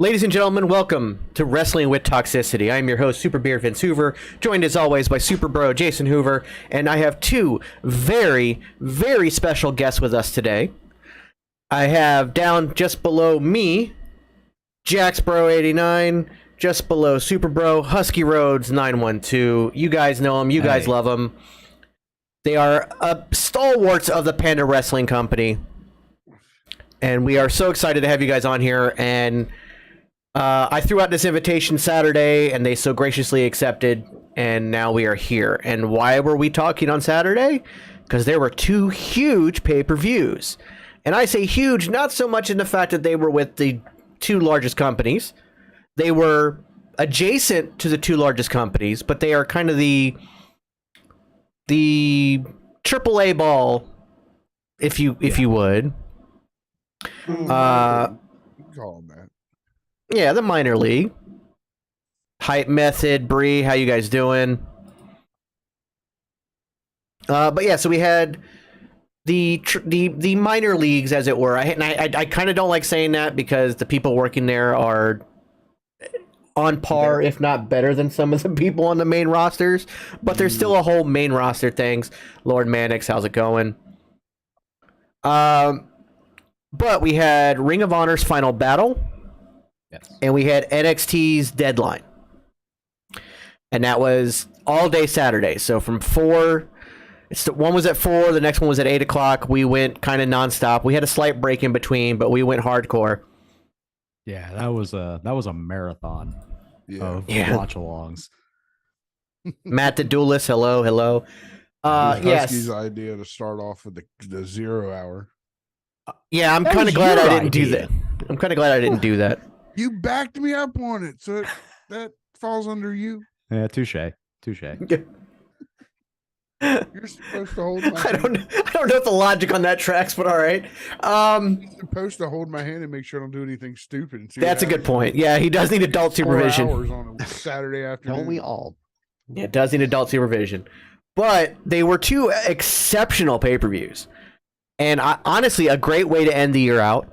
Ladies and gentlemen, welcome to Wrestling with Toxicity. I'm your host, SuperBeard Vince Hoover, joined as always by SuperBro Jason Hoover, and I have two very, very special guests with us today. I have down just below me, JaxBo89, just below SuperBro, Husky Rhodes 912. You guys know them, you guys love them. They are stalwarts of the Panda Wrestling Company, and we are so excited to have you guys on here. And I threw out this invitation Saturday, and they so graciously accepted, and now we are here. And why were we talking on Saturday? Because there were two huge pay-per-views. And I say huge, not so much in the fact that they were with the two largest companies. They were adjacent to the two largest companies, but they are kind of the AAA ball, if you would. Call them that. Yeah, the minor league. Hype Method, Bree, how you guys doing? But yeah, so we had the minor leagues, as it were. I kind of don't like saying that because the people working there are on par, if not better than some of the people on the main rosters. But there's still a whole main roster things. Lord Mannix, how's it going? But we had Ring of Honor's Final Battle. Yes. And we had NXT's Deadline. And that was all day Saturday. So from 4, one was at 4, the next one was at 8 o'clock. We went kind of nonstop. We had a slight break in between, but we went hardcore. Yeah, that was a marathon of watch-alongs. Matt the Duelist, hello. Yes. Husky's idea to start off with the 0 hour. Yeah, I'm kind of glad I didn't do that. I'm kind of glad I didn't do that. You backed me up on it, so that falls under you. Yeah, touche. You're supposed to hold my hand. I don't know if the logic on that tracks, but all right. You're supposed to hold my hand and make sure I don't do anything stupid. And that's a good point. Yeah, he does need adult supervision. 4 hours on a Saturday afternoon. Don't we all? Yeah, it does need adult supervision. But they were two exceptional pay-per-views. And honestly, a great way to end the year out.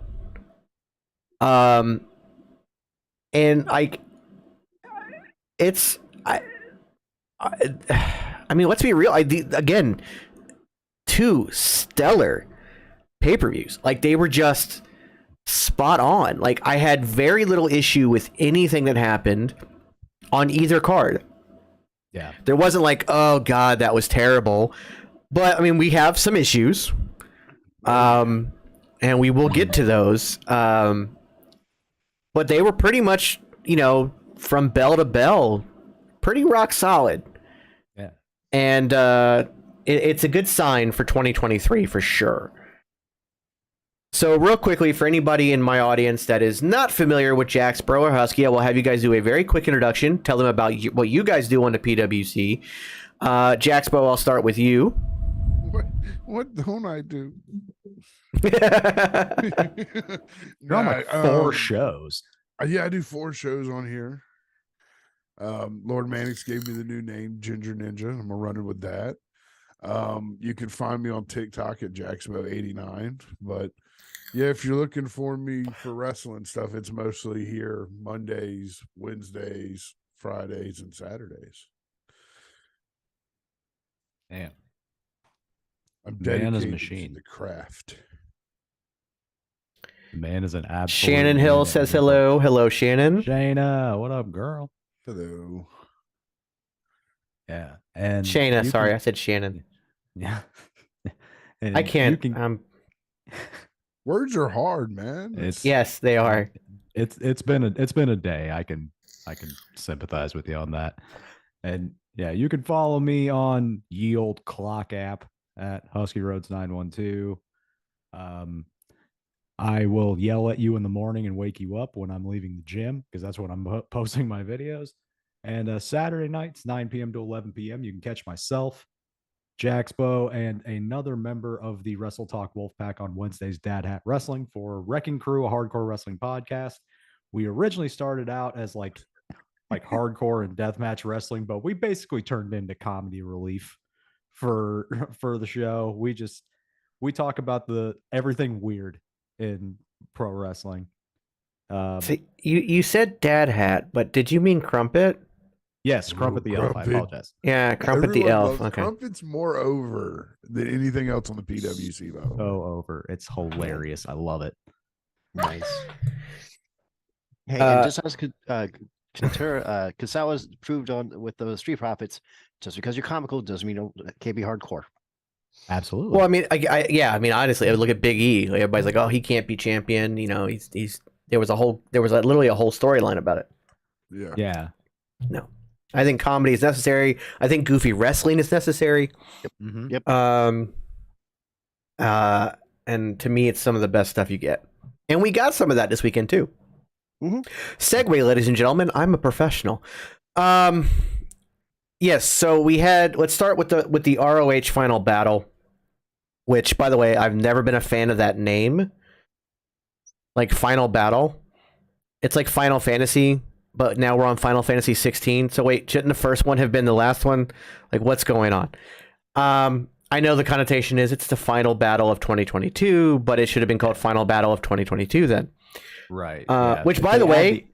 And I mean, let's be real. Again, two stellar pay-per-views. Like, they were just spot on. Like, I had very little issue with anything that happened on either card. Yeah. There wasn't like, oh God, that was terrible. But I mean, we have some issues. And we will get to those. But they were pretty much, from bell to bell, pretty rock solid. Yeah. And it's a good sign for 2023 for sure. So real quickly, for anybody in my audience that is not familiar with JaxBo or Husky, I will have you guys do a very quick introduction. Tell them about what you guys do on the PWC. JaxBo, I'll start with you. What don't I do? You're on like 4 shows. Yeah, I do 4 shows on here. Lord Mannix gave me the new name, Ginger Ninja. I'm gonna run it with that. You can find me on TikTok at JaxBo89. But yeah, if you're looking for me for wrestling stuff, it's mostly here Mondays, Wednesdays, Fridays, and Saturdays. Damn. I'm Man is a dedicated machine. to the craft. The man is an absolute. Shannon Hill says hello. Hello, Shannon. Shayna, what up, girl? Hello. Yeah, and Shayna, sorry, I said Shannon. Yeah. And I can't. Words are hard, man. Yes, they are. It's been a day. I can sympathize with you on that. And yeah, you can follow me on ye old clock app at Husky Rhodes 912. I will yell at you in the morning and wake you up when I'm leaving the gym, because that's when I'm posting my videos. And Saturday nights, 9 p.m. to 11 p.m., you can catch myself, JaxBo, and another member of the Wrestle Talk Wolfpack on Wednesdays, Dad Hat Wrestling, for Wrecking Crew, a hardcore wrestling podcast. We originally started out as like hardcore and deathmatch wrestling, but we basically turned into comedy relief for the show. We talk about everything weird in pro wrestling. See, you said dad hat, but did you mean crumpet? Yes, Crumpet the Elf. I Crumpet. apologize. Yeah, crumpet the Everyone elf. loves Okay. Crumpet's more over than anything else on the PWC, by the way. So over. It's hilarious. I love it. Nice. Hey, and just as Kasawa's proved on with the Street Profits, just because you're comical doesn't mean you can't be hardcore. Absolutely. Well, I mean, I mean, honestly, I would look at Big E. Like, everybody's like, "Oh, he can't be champion." You know, he's. There was literally a whole storyline about it. Yeah. yeah. No, I think comedy is necessary. I think goofy wrestling is necessary. Mm-hmm. Yep. And to me, it's some of the best stuff you get, and we got some of that this weekend too. Mhm. Segue, ladies and gentlemen. I'm a professional. Yes. So we had. Let's start with the ROH final battle, which, by the way, I've never been a fan of that name. Like Final Battle, it's like Final Fantasy, but now we're on Final Fantasy 16. So wait, shouldn't the first one have been the last one? Like, what's going on? I know the connotation is it's the final battle of 2022, but it should have been called Final Battle of 2022 then. Right. Which, If by they the add way,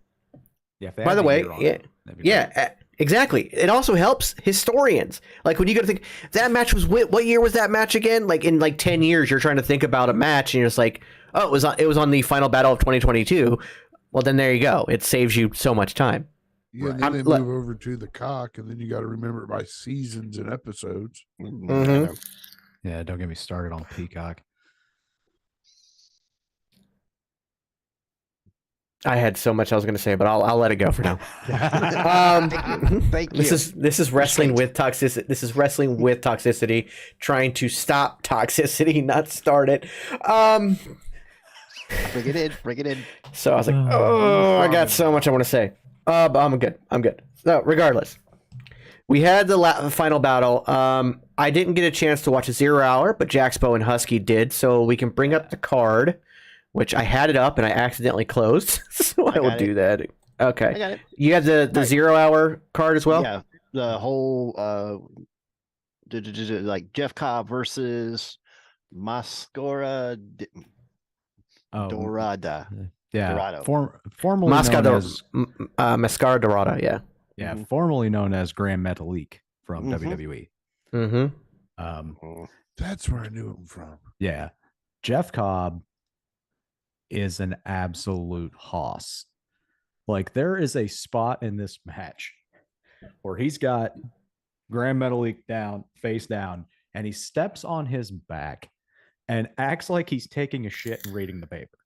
by the way, year on yeah, it, that'd be great. yeah, exactly. It also helps historians. Like when you go to think that match was what year was that match again? Like in like 10 years, you're trying to think about a match and you're just like, oh, it was on the final battle of 2022. Well, then there you go. It saves you so much time. Yeah, and then they move over to the cock, and then you got to remember it by seasons and episodes. Mm-hmm. Yeah, don't get me started on Peacock. I had so much I was going to say, but I'll let it go for now. Thank you. This is wrestling with toxicity. This is wrestling with toxicity, trying to stop toxicity, not start it. Bring it in. Bring it in. So I was like, oh, I got so much I want to say. But I'm good. I'm good. So regardless, we had the final battle. I didn't get a chance to watch a 0 hour, but JaxBo and Husky did. So we can bring up the card, which I had it up and I accidentally closed. So I will do that. Okay. I got it. You have the 0 hour card as well? Yeah. The whole like Jeff Cobb versus Mascara Dorada. Yeah. Dorado. Formerly known as Mascara Dorada, yeah. Yeah, formerly known as Grand Metalik from WWE. Mm-hmm. That's where I knew him from. Yeah. Jeff Cobb is an absolute hoss. Like, there is a spot in this match where he's got Grand Metalik down, face down, and he steps on his back and acts like he's taking a shit and reading the paper.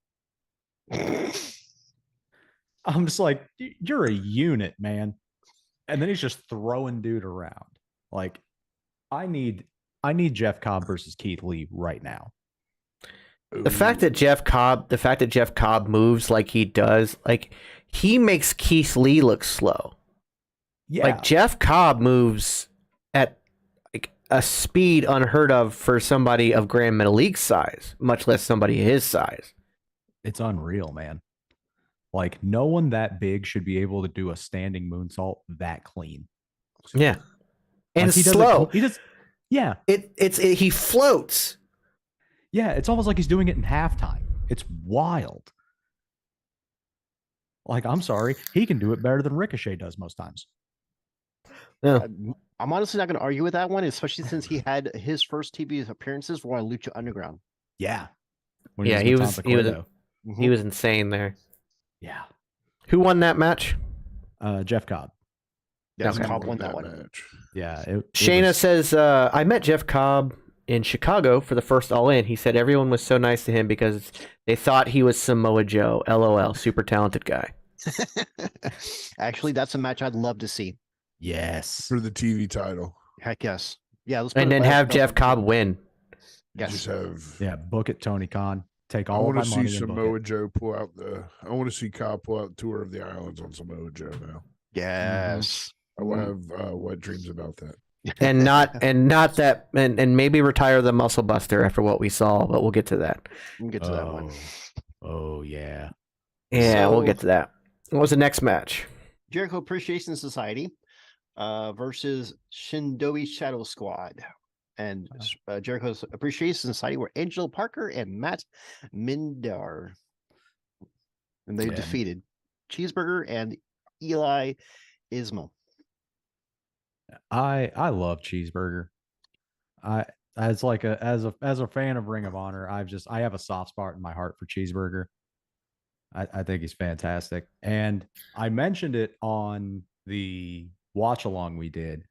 I'm just like, you're a unit, man. And then he's just throwing dude around. Like, I need Jeff Cobb versus Keith Lee right now. The fact that Jeff Cobb moves like he does, like he makes Keith Lee look slow. Yeah. Like Jeff Cobb moves at like a speed unheard of for somebody of Grand Metalik's size, much less somebody his size. It's unreal, man. Like, no one that big should be able to do a standing moonsault that clean. Yeah. And like, it's slow. Yeah. He floats. Yeah, it's almost like he's doing it in halftime. It's wild. Like, I'm sorry, he can do it better than Ricochet does most times. Yeah. I'm honestly not going to argue with that one, especially since he had his first TV appearances were on Lucha Underground. Yeah. He was insane there. Yeah. Who won that match? Jeff Cobb. Yeah, Okay. Cobb won that one. Match. Yeah. Shayna says, I met Jeff Cobb in Chicago for the first All In. He said everyone was so nice to him because they thought he was Samoa Joe. LOL. Super talented guy. Actually, that's a match I'd love to see. Yes. For the TV title. Heck yes. Yeah. Let's And then have Jeff Cobb win. Yes. Just have. Yeah. Book it, Tony Khan. Take I all of want my to money see and book Samoa it. Joe pull out the. I want to see Cobb pull out Tour of the Islands on Samoa Joe now. Yes. I will have wet dreams about that. And not that and maybe retire the Muscle Buster after what we saw, but we'll get to that. We'll get to that one. Oh, yeah. Yeah, we'll So- get to that. What was the next match? Jericho Appreciation Society versus Shindobi Shadow Squad. And Jericho's Appreciation Society were Angel Parker and Matt Mindar. and they Yeah. defeated Cheeseburger and Eli Ismail. I love Cheeseburger. As a fan of Ring of Honor, I have a soft spot in my heart for Cheeseburger. I think he's fantastic. And I mentioned it on the watch along we did.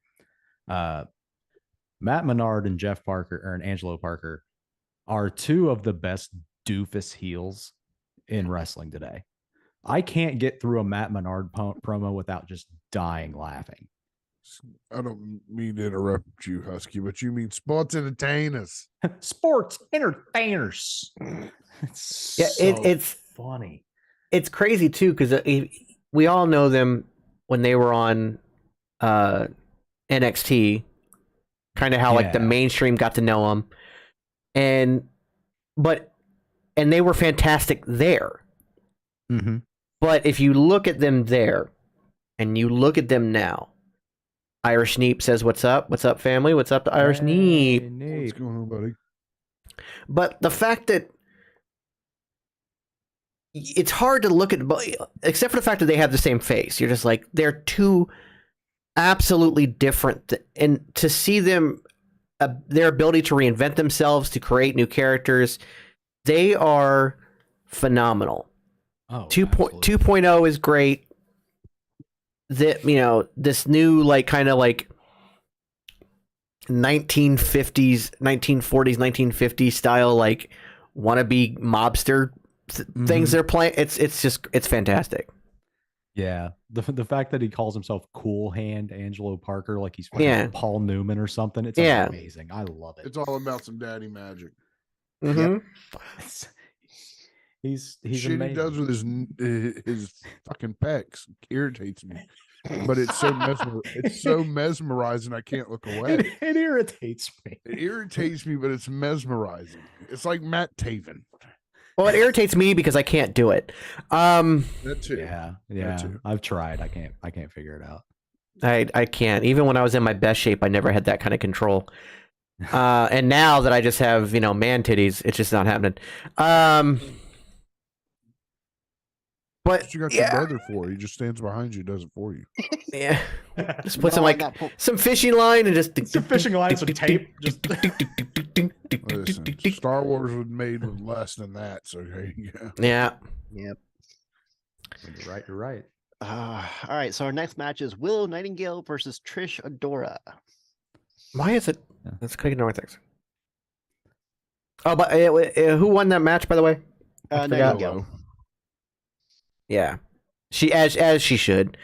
Matt Menard and Angelo Parker are two of the best doofus heels in wrestling today. I can't get through a Matt Menard promo without just dying laughing. I don't mean to interrupt you, Husky, but you mean sports entertainers. Sports entertainers. It's funny. It's crazy too because we all know them when they were on NXT, kind of how like the mainstream got to know them, and they were fantastic there. Mm-hmm. But if you look at them there, and you look at them now, Irish Neep says, "What's up? What's up, family? What's up to Irish Neep?" What's going on, buddy? But the fact that it's hard to look at, except for the fact that they have the same face. You're just like, they're two absolutely different. And to see them, their ability to reinvent themselves, to create new characters, they are phenomenal. Oh, 2.0 is great. This new, like, kind of like 1940s, 1950s style, like, wannabe mobster things they're playing. It's fantastic. Yeah, the fact that he calls himself Cool Hand Angelo Parker, like he's Paul Newman or something. It's amazing. I love it. It's all about some daddy magic. Mm-hmm. Yep. He's shit amazing. He does with his fucking pecs irritates me, but it's so mesmerizing. I can't look away. It irritates me. It irritates me, but it's mesmerizing. It's like Matt Taven. Well, it irritates me because I can't do it. That too. Yeah. That too. I've tried. I can't figure it out. I can't. Even when I was in my best shape, I never had that kind of control. And now that I just have, man titties, it's just not happening. But What you got your brother for? He just stands behind you, does it for you. Yeah. Just put some fishing line and just some fishing line, some tape. Listen, Star Wars was made with less than that, so there you go. Yeah. Yep. You're right. All right, so our next match is Willow Nightingale versus Trish Adora. Why is it? Let's click ignore things. Oh, but who won that match, by the way? Nightingale. Yeah, she as she should.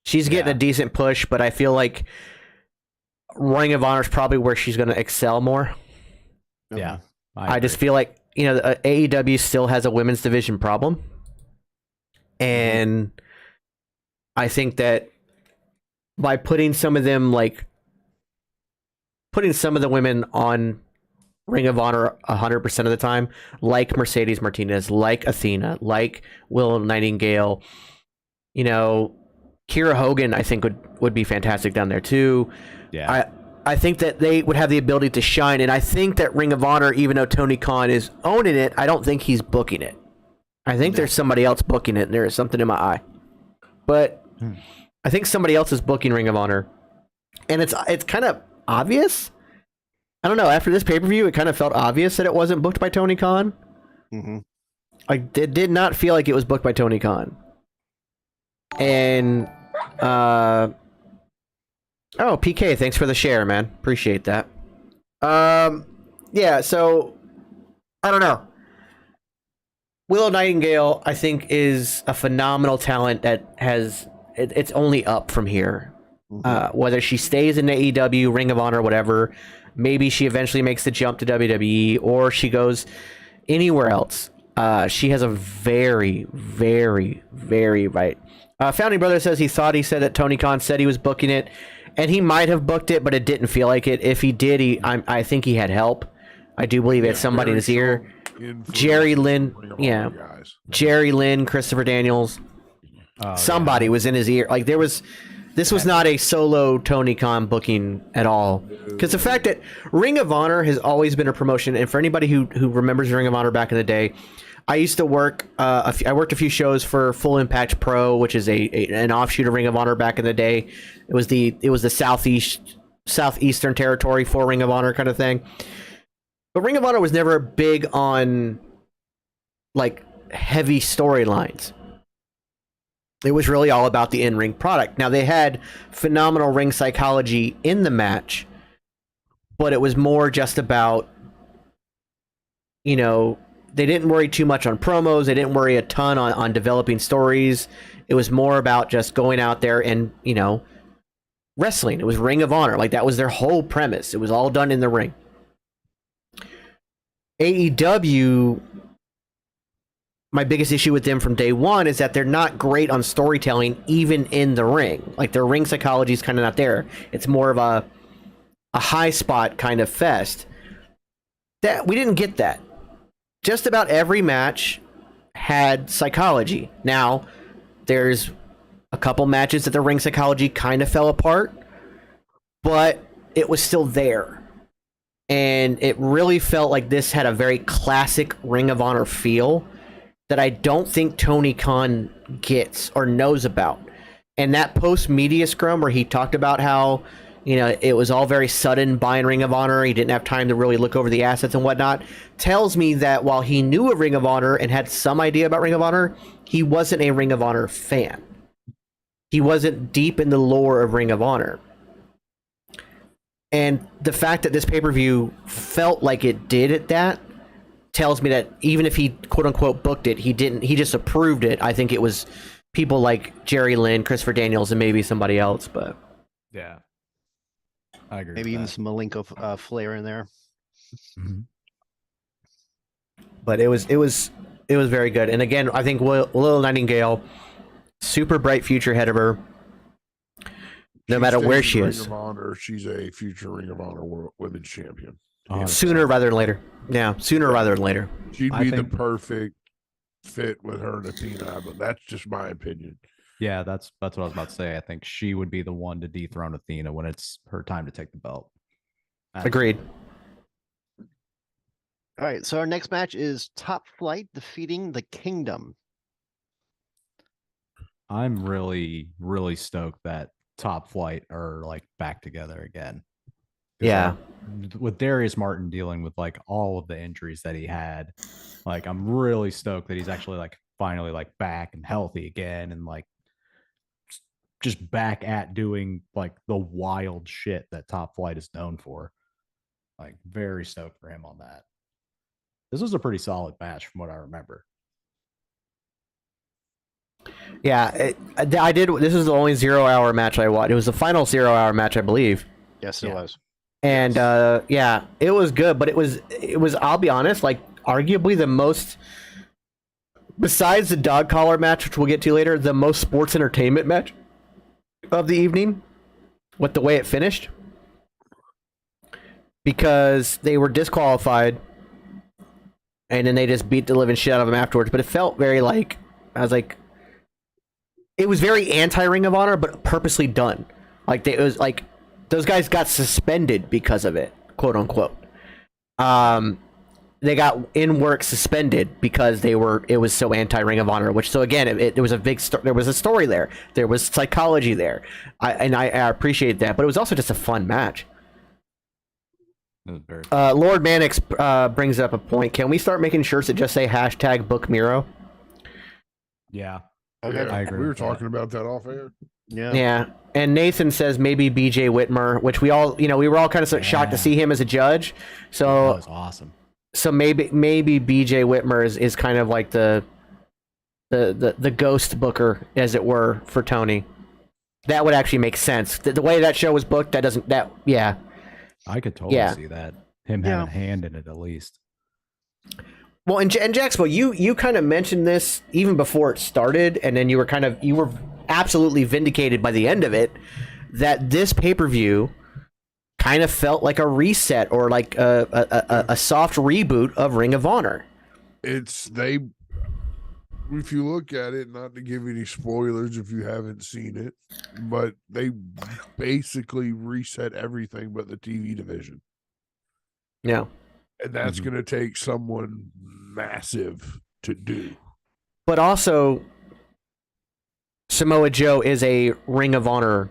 She's getting a decent push, but I feel like Ring of Honor is probably where she's going to excel more. Yeah, I just feel like AEW still has a women's division problem, and I think that by putting some of the women on Ring of Honor 100% of the time, like Mercedes Martinez, like Athena, like Willow Nightingale, Kira Hogan, I think would be fantastic down there too. Yeah. I think that they would have the ability to shine, and I think that Ring of Honor, even though Tony Khan is owning it, I don't think he's booking it. I think there's somebody else booking it, and there is something in my eye. But I think somebody else is booking Ring of Honor, and it's kind of obvious. I don't know. After this pay-per-view, it kind of felt obvious that it wasn't booked by Tony Khan. Mm-hmm. It did not feel like it was booked by Tony Khan. And, PK, thanks for the share, man. Appreciate that. Yeah, so, I don't know. Willow Nightingale, I think, is a phenomenal talent that it's only up from here. Whether she stays in AEW, Ring of Honor, whatever, maybe she eventually makes the jump to WWE, or she goes anywhere else. She has a very, very, very right. Founding Brother says he said that Tony Khan said he was booking it, and he might have booked it, but it didn't feel like it. If he did, I think he had help. I do believe he had somebody in his ear. Jerry Lynn, Jerry Lynn, Christopher Daniels. Somebody was in his ear. Like this was not a solo Tony Khan booking at all. Because the fact that Ring of Honor has always been a promotion, and for anybody who remembers Ring of Honor back in the day, I used to work. I worked a few shows for Full Impact Pro, which is an offshoot of Ring of Honor back in the day. It was the southeastern territory for Ring of Honor kind of thing. But Ring of Honor was never big on like heavy storylines. It was really all about the in-ring product. Now, they had phenomenal ring psychology in the match, but it was more just about, you know, they didn't worry too much on promos. They didn't worry a ton on developing stories. It was more about just going out there and, you know, wrestling. It was Ring of Honor. Like, that was their whole premise. It was all done in the ring. AEW, my biggest issue with them from day one is that they're not great on storytelling, even in the ring. Like, their ring psychology is kind of not there. It's more of a high spot kind of fest. That we didn't get that. Just about every match had psychology. Now, there's a couple matches that the ring psychology kind of fell apart, but it was still there. And it really felt like this had a very classic Ring of Honor feel that I don't think Tony Khan gets or knows about. And that post-media scrum where he talked about how, you know, it was all very sudden buying Ring of Honor, he didn't have time to really look over the assets and whatnot, tells me that while he knew of Ring of Honor and had some idea about Ring of Honor, he wasn't a Ring of Honor fan. He wasn't deep in the lore of Ring of Honor. And the fact that this pay-per-view felt like it did at that tells me that even if he quote-unquote booked it, he just approved it. I think it was people like Jerry Lynn, Christopher Daniels, and maybe somebody else, but Yeah, I agree. Maybe with even that. some Malenko flair in there. Mhm. but it was very good. And again, I think Lil Nightingale, super bright future ahead of her. No matter where she Ring is, of Honor, she's a future Ring of Honor World Women's Champion. 100%. sooner rather than later. Yeah, sooner rather than later. She'd I be the think- perfect fit with her and Athena, but that's just my opinion. Yeah, that's what I was about to say. I think she would be the one to dethrone Athena when it's her time to take the belt. Agreed. All right, so our next match is Top Flight defeating the Kingdom. I'm really, really stoked that Top Flight are like back together again. 'Cause, Yeah. like, with Darius Martin dealing with like all of the injuries that he had, like I'm really stoked that he's actually like finally like back and healthy again and like just back at doing like the wild shit that Top Flight is known for. Like very stoked for him on that. This was a pretty solid match from what I remember. Yeah, I did. This was the only 0-hour match I watched. It was the final 0-hour match, I believe. Yes, it Yeah. was. And yeah, it was good, but it was. I'll be honest, like arguably the most, besides the dog collar match, which we'll get to later, the most sports entertainment match of the evening, with the way it finished, because they were disqualified, and then they just beat the living shit out of them afterwards. But it felt very like, I was like, it was very anti Ring of Honor, but purposely done. Like it was like those guys got suspended because of it, quote unquote. They got in work suspended because it was so anti Ring of Honor. Which, so again, there was a big there was a story there. There was psychology there. I appreciate that, but it was also just a fun match. It was very Lord Mannix brings up a point. Can we start making shirts that just say #Book Miro? yeah. Okay. Yeah, I agree we were with that. talking about that off air. Yeah. Yeah. And Nathan says maybe BJ Whitmer, which we were all kind of shocked to Yeah. see him as a judge. That So was awesome. maybe BJ Whitmer is kind of like the ghost booker, as it were, for Tony. That would actually make sense. The way that show was booked, yeah. I could totally Yeah. see that. Him Yeah. having a hand in it at least. Well, and JaxBo, you kind of mentioned this even before it started, and then you were absolutely vindicated by the end of it, that this pay-per-view kind of felt like a reset or like a soft reboot of Ring of Honor. If you look at it, not to give any spoilers if you haven't seen it, but they basically reset everything but the TV division. Yeah. And that's Mhm. going to take someone massive to do. But also, Samoa Joe is a Ring of Honor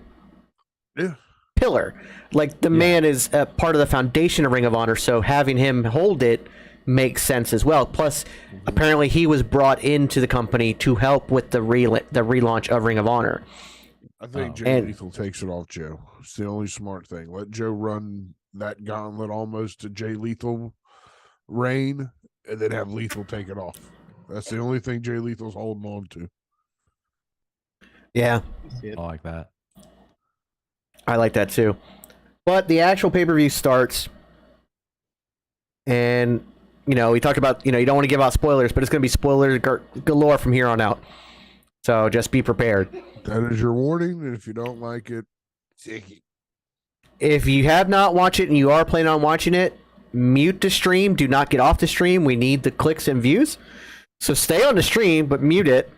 pillar. Like, the man is a part of the foundation of Ring of Honor, so having him hold it makes sense as well. Plus, apparently he was brought into the company to help with the relaunch of Ring of Honor. I think Jay Lethal takes it off Joe. It's the only smart thing. Let Joe run that gauntlet almost to Jay Lethal reign, and then have Lethal take it off. That's the only thing Jay Lethal's holding on to. Yeah. I like that. I like that too. But the actual pay-per-view starts, and, you know, we talked about, you know, you don't want to give out spoilers, but it's going to be spoilers galore from here on out. So just be prepared. That is your warning, and if you don't like it, take it. If you have not watched it and you are planning on watching it, mute the stream. Do not get off the stream. We need the clicks and views. So stay on the stream, but mute it.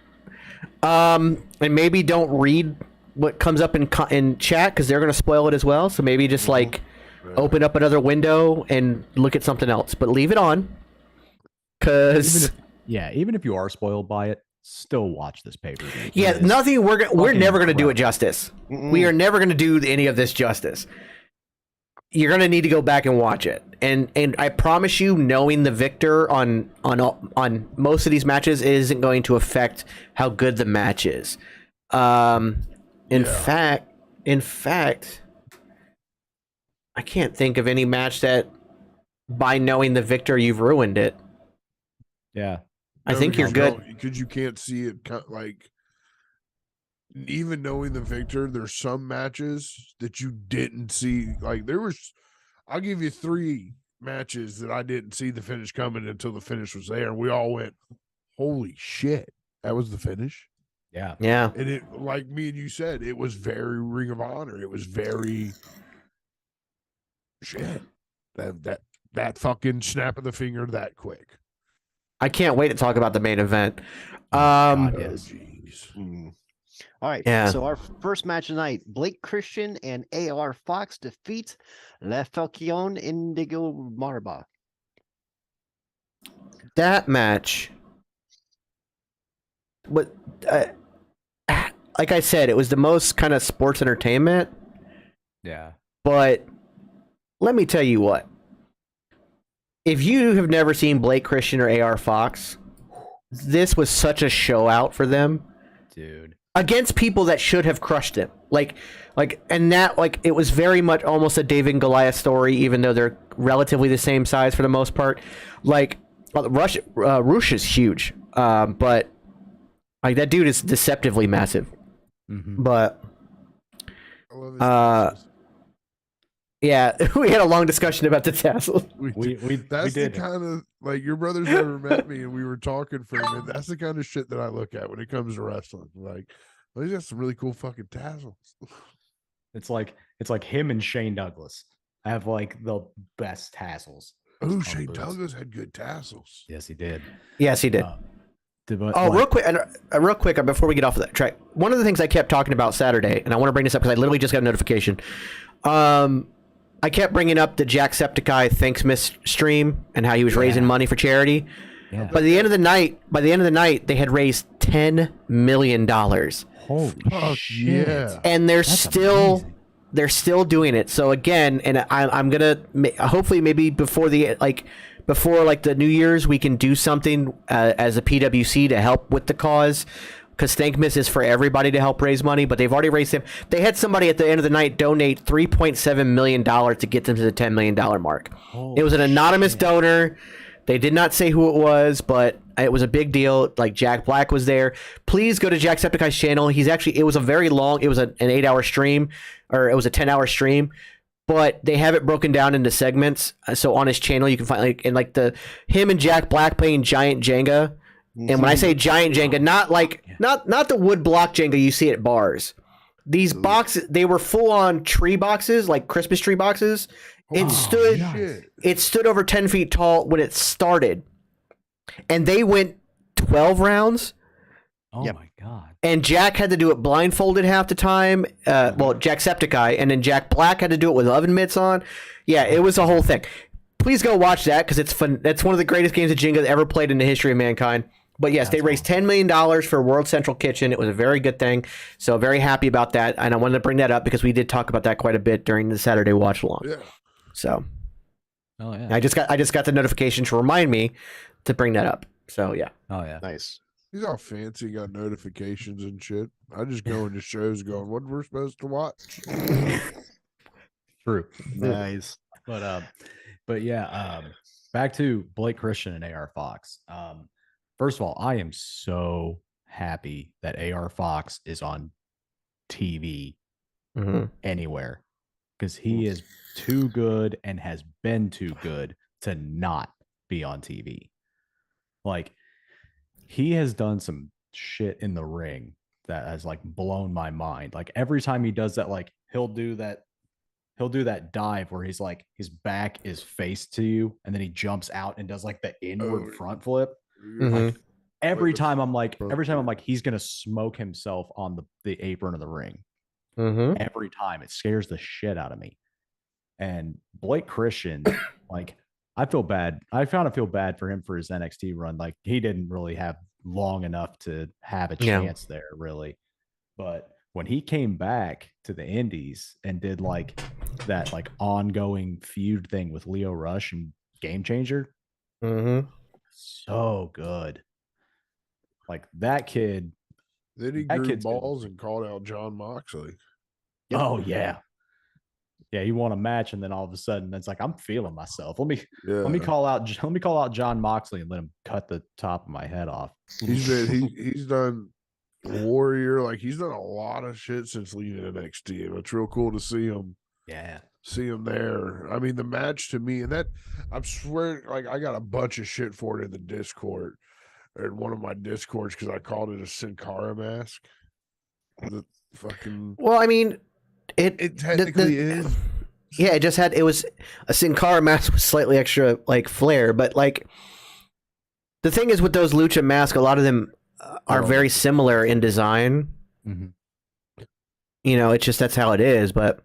And maybe don't read what comes up in chat, because they're going to spoil it as well. So maybe just like open up another window and look at something else, but leave it on. Because even if you are spoiled by it, still watch this pay-per-view. Yeah, nothing. We're never going to do it justice. We are never going to do any of this justice. You're going to need to go back and watch it. And I promise you, knowing the victor on most of these matches isn't going to affect how good the match is. In fact, I can't think of any match that by knowing the victor you've ruined it. Yeah. I think you're good. Because you can't see it, like, even knowing the victor, there's some matches that you didn't see. Like, I'll give you 3 matches that I didn't see the finish coming until the finish was there. And we all went, holy shit, that was the finish. Yeah. Yeah. And it, like me and you said, it was very Ring of Honor. It was very shit. That fucking snap of the finger that quick. I can't wait to talk about the main event. Jeez. All right. Yeah. So our first match tonight, Blake Christian and AR Fox defeat Le Falcon Indigo Marba. That match, like I said, it was the most kind of sports entertainment. Yeah. But let me tell you what. If you have never seen Blake Christian or AR Fox, this was such a show out for them. Dude. Against people that should have crushed him. It was very much almost a David and Goliath story, even though they're relatively the same size for the most part. Like, Rush is huge. But like, that dude is deceptively massive. Mm-hmm. But I love his tassels. yeah, we had a long discussion about the tassels. That's the kind of, like, your brother's never met me, and we were talking for a minute. That's the kind of shit that I look at when it comes to wrestling. Like, well, he's got some really cool fucking tassels. It's like him and Shane Douglas have like the best tassels. Oh, Shane Douglas had good tassels. Yes, he did. Yes, he did. Real quick, before we get off of that track, one of the things I kept talking about Saturday, and I want to bring this up because I literally just got a notification. I kept bringing up the Jacksepticeye Thanks Miss stream and how he was raising money for charity. Yeah. By the end of the night, they had raised $10 million. Holy shit! Yeah. And they're That's still amazing. they're still doing it. So again, and I'm gonna hopefully maybe before the New Year's we can do something as a PWC to help with the cause. Because Thankmas is for everybody to help raise money, but they've already raised them. They had somebody at the end of the night donate $3.7 million to get them to the $10 million mark. It was an anonymous donor. They did not say who it was, but it was a big deal. Like, Jack Black was there. Please go to Jacksepticeye's channel. It was a very long, it was an 8-hour stream, or it was a 10-hour stream. But they have it broken down into segments. So on his channel, you can find him and Jack Black playing Giant Jenga. And when I say giant Jenga, not the wood block Jenga you see at bars. These boxes, they were full on tree boxes, like Christmas tree boxes. It stood over 10 feet tall when it started. And they went 12 rounds. Oh my god. And Jack had to do it blindfolded half the time. Jacksepticeye, and then Jack Black had to do it with oven mitts on. Yeah, it was a whole thing. Please go watch that because it's fun. That's one of the greatest games of Jenga ever played in the history of mankind. But yes, they That's raised $10 million for World Central Kitchen. It was a very good thing. So very happy about that. And I wanted to bring that up because we did talk about that quite a bit during the Saturday watch along. Yeah. So Oh yeah. I just got the notification to remind me to bring that up. So yeah. Oh yeah. Nice. He's all fancy, got notifications and shit. I just go into shows going, what we're supposed to watch? True. Nice. But yeah, back to Blake Christian and AR Fox. First of all, I am so happy that AR Fox is on TV anywhere because he is too good and has been too good to not be on TV. Like, he has done some shit in the ring that has like blown my mind. Like every time he does that, like he'll do that dive where he's like his back is faced to you and then he jumps out and does like the inward front flip. Mhm. Every time I'm like he's gonna smoke himself on the apron of the ring. Every time it scares the shit out of me. And Blake Christian, like, I feel bad. I kind of feel bad for him for his NXT run. Like, he didn't really have long enough to have a chance there, really. But when he came back to the Indies and did like that like ongoing feud thing with Leo Rush and Game Changer, so good. Like that kid. Then he grew balls and called out John Moxley. Oh yeah. Yeah, he won a match, and then all of a sudden, it's like I'm feeling myself. Let me call out John Moxley and let him cut the top of my head off. He's done Warrior, like he's done a lot of shit since leaving NXT, and it's real cool to see him. Yeah, see him there. I mean, the match to me, and that I swear, like I got a bunch of shit for it in the Discord, or in one of my Discords, because I called it a Sin Cara mask. The fucking Well, I mean, it technically is. Yeah, it was a Sin Cara mask with slightly extra like flair, but like the thing is with those lucha masks, a lot of them are very similar in design. You know, it's just that's how it is. But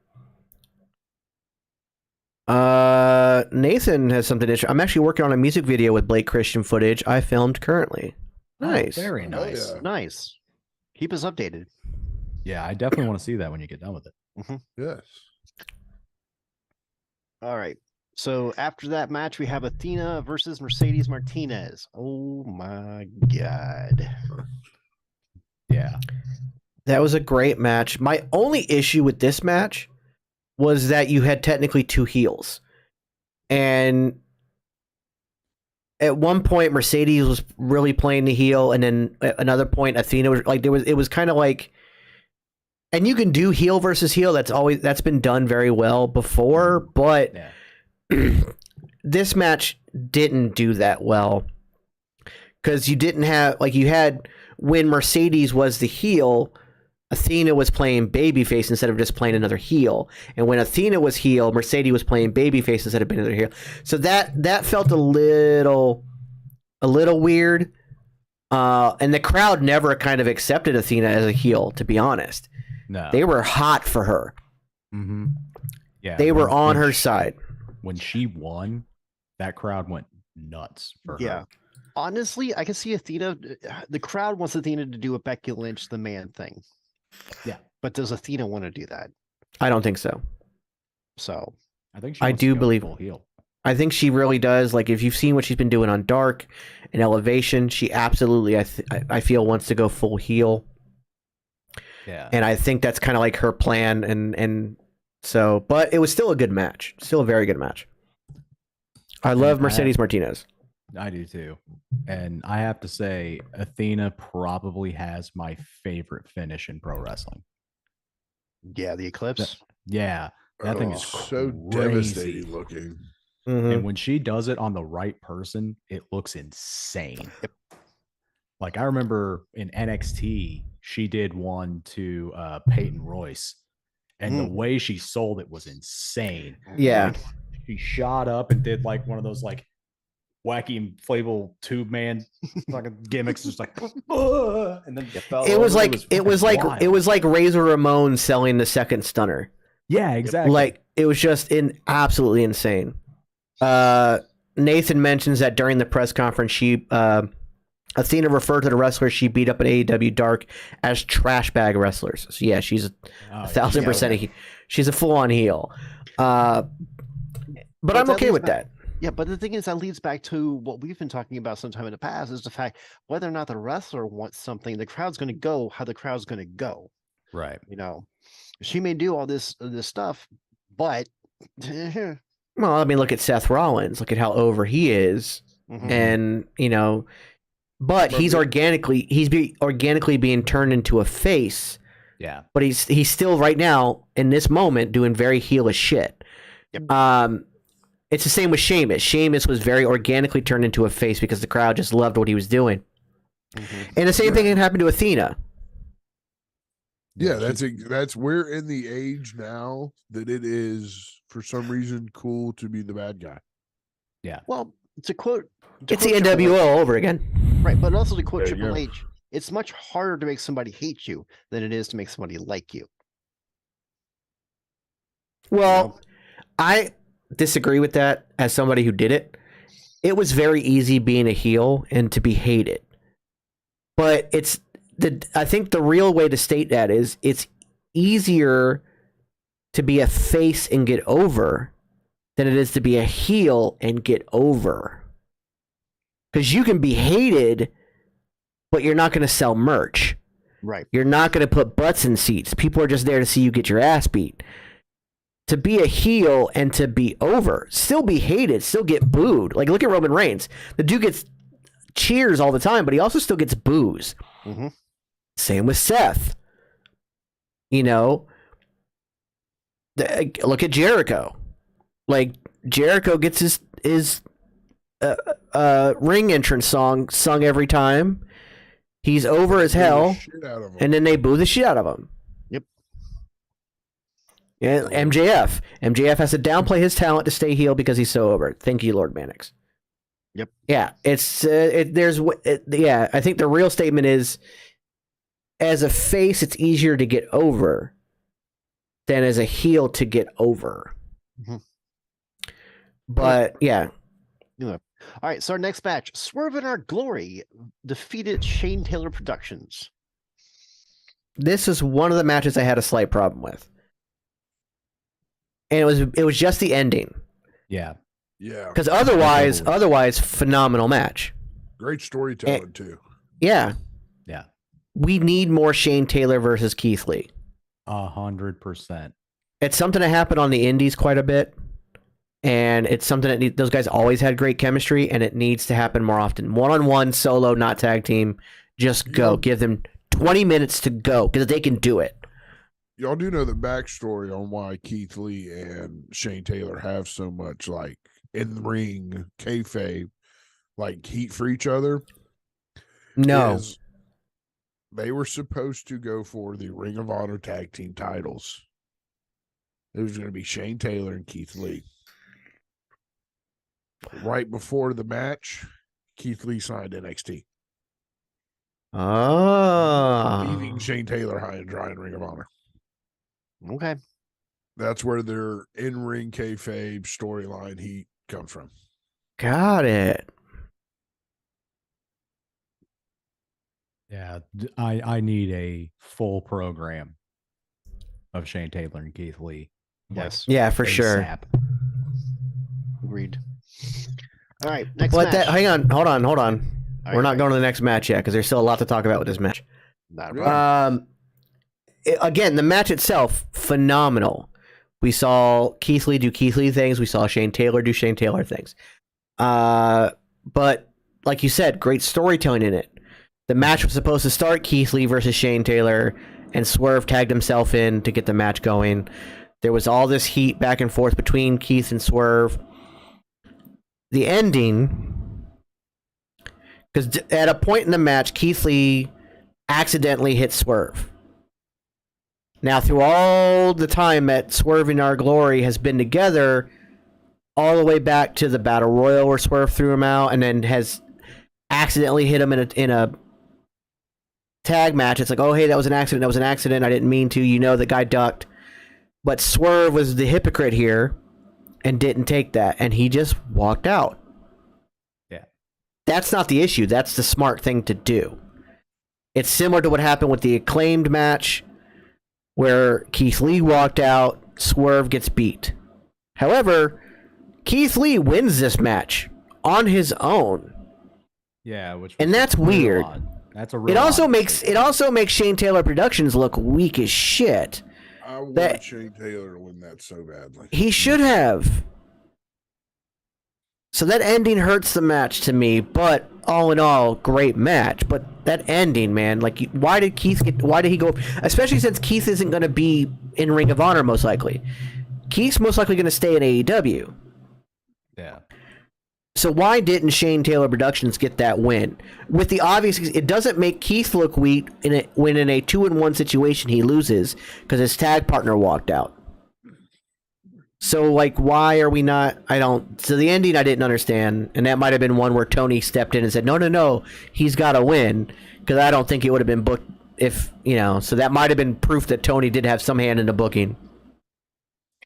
Nathan has something to. I'm actually working on a music video with Blake Christian footage I filmed currently. Nice, very nice, nice. Keep us updated. Yeah, I definitely want to see that when you get done with it. Yes. All right. So after that match, we have Athena versus Mercedes Martinez. Oh my God. Yeah. That was a great match. My only issue with this match was that you had technically two heels. And at one point, Mercedes was really playing the heel, and then at another point, Athena was like, it was kind of like, and you can do heel versus heel. That's been done very well before, but this match didn't do that well because you didn't have, like, you had, when Mercedes was the heel, Athena was playing babyface instead of just playing another heel. And when Athena was heel, Mercedes was playing babyface instead of being another heel. So that felt a little weird. And the crowd never kind of accepted Athena as a heel, to be honest. No. They were hot for her. Yeah. They were on her side. When she won, that crowd went nuts for her. Honestly, I can see Athena. The crowd wants Athena to do a Becky Lynch the man thing. Yeah. But does Athena want to do that? I don't think so. So I think I do believe full heel. I think she really does. Like, if you've seen what she's been doing on Dark and Elevation, she absolutely, I feel, wants to go full heel. Yeah. And I think that's kind of like her plan. And so, but it was still a good match. Still a very good match. I love Mercedes Martinez. I do too. And I have to say, Athena probably has my favorite finish in pro wrestling. Yeah, the Eclipse. That thing is so crazy. devastating looking. And when she does it on the right person, it looks insane. Like, I remember in NXT, she did one to Peyton Royce, and the way she sold it was insane. Yeah. Like, she shot up and did like one of those like wacky inflatable tube man fucking gimmicks, just like and then it was like Razor Ramon selling the second stunner. Yeah, exactly. Like, it was just absolutely insane. Nathan mentions that during the press conference, she Athena referred to the wrestlers she beat up at AEW Dark as trash bag wrestlers. So yeah, she's a 1,000% she's a full-on heel. But I'm okay with that. Yeah, but the thing is, that leads back to what we've been talking about sometime in the past, is the fact whether or not the wrestler wants something, the crowd's going to go how the crowd's going to go. Right. You know, she may do all this stuff, but Well, I mean, look at Seth Rollins. Look at how over he is, and you know, but he's organically being turned into a face. Yeah. But he's still right now in this moment doing very heelish shit. Yep. It's the same with Sheamus. Sheamus was very organically turned into a face because the crowd just loved what he was doing. And the same thing can happen to Athena. Yeah, that's we're in the age now that it is for some reason cool to be the bad guy. Yeah. Well, to quote, It's the NWO all over again. right? But also to quote There you Triple go. H, it's much harder to make somebody hate you than it is to make somebody like you. Well, I disagree with that as somebody who did it. It was very easy being a heel and to be hated. But I think the real way to state that is it's easier to be a face and get over than it is to be a heel and get over. Because you can be hated, but you're not going to sell merch. Right. You're not going to put butts in seats. People are just there to see you get your ass beat. To be a heel and to be over, still be hated, still get booed. Like, look at Roman Reigns. The dude gets cheers all the time, but he also still gets boos. Same with Seth. You know, look at Jericho. Like, Jericho gets his ring entrance song sung every time. He's over as hell, and then they boo the shit out of him. Yep. Yeah, MJF has to downplay his talent to stay heel because he's so over. Thank you, Lord Mannix. Yep. Yeah, I think the real statement is, as a face, it's easier to get over than as a heel to get over. But yeah. All right, so our next match, Swerve in Our Glory defeated Shane Taylor Productions. This is one of the matches I had a slight problem with. And it was just the ending. Yeah. Yeah. Because otherwise, phenomenal match. Great storytelling too. Yeah. Yeah. We need more Shane Taylor versus Keith Lee. 100%. It's something that happened on the indies quite a bit. And it's something that those guys always had great chemistry, and it needs to happen more often. One-on-one, solo, not tag team. Just go. Give them 20 minutes to go, because they can do it. Y'all do know the backstory on why Keith Lee and Shane Taylor have so much, like, in-ring kayfabe, like, heat for each other? No. They were supposed to go for the Ring of Honor tag team titles. It was going to be Shane Taylor and Keith Lee. Right before the match, Keith Lee signed NXT. Leaving Shane Taylor high and dry in Ring of Honor. Okay. That's where their in-ring kayfabe storyline heat comes from. Got it. Yeah, I need a full program of Shane Taylor and Keith Lee. Yes. Yeah, for sure. ASAP. Agreed. All right, next But match. hang on, hold on. All We're not right. going to the next match yet, because there's still a lot to talk about with this match. Not a problem. Again, the match itself, phenomenal. We saw Keith Lee do Keith Lee things. We saw Shane Taylor do Shane Taylor things. But like you said, great storytelling in it. The match was supposed to start Keith Lee versus Shane Taylor, and Swerve tagged himself in to get the match going. There was all this heat back and forth between Keith and Swerve. The ending, because at a point in the match, Keith Lee accidentally hit Swerve. Now, through all the time that Swerve in Our Glory has been together, all the way back to the Battle Royal where Swerve threw him out and then has accidentally hit him in a tag match. It's like, oh, hey, that was an accident. I didn't mean to. You know, the guy ducked. But Swerve was the hypocrite here and didn't take that. And he just walked out. Yeah. That's not the issue. That's the smart thing to do. It's similar to what happened with the Acclaimed match where Keith Lee walked out, Swerve gets beat. However, Keith Lee wins this match on his own. Yeah, which And that's weird. That's a real It also odd makes Shane Taylor Productions look weak as shit. I want That- Shane Taylor to win that so badly. He should have. So that ending hurts the match to me, but all in all, great match. But that ending, man, like, why did he go? Especially since Keith isn't going to be in Ring of Honor most likely. Keith's most likely going to stay in AEW. Yeah. So why didn't Shane Taylor Productions get that win? With the obvious, it doesn't make Keith look weak when in a 2-1 situation he loses because his tag partner walked out. So, like, why are we not? So the ending I didn't understand, and that might have been one where Tony stepped in and said, no, he's got to win, because I don't think it would have been booked if, so that might have been proof that Tony did have some hand in the booking.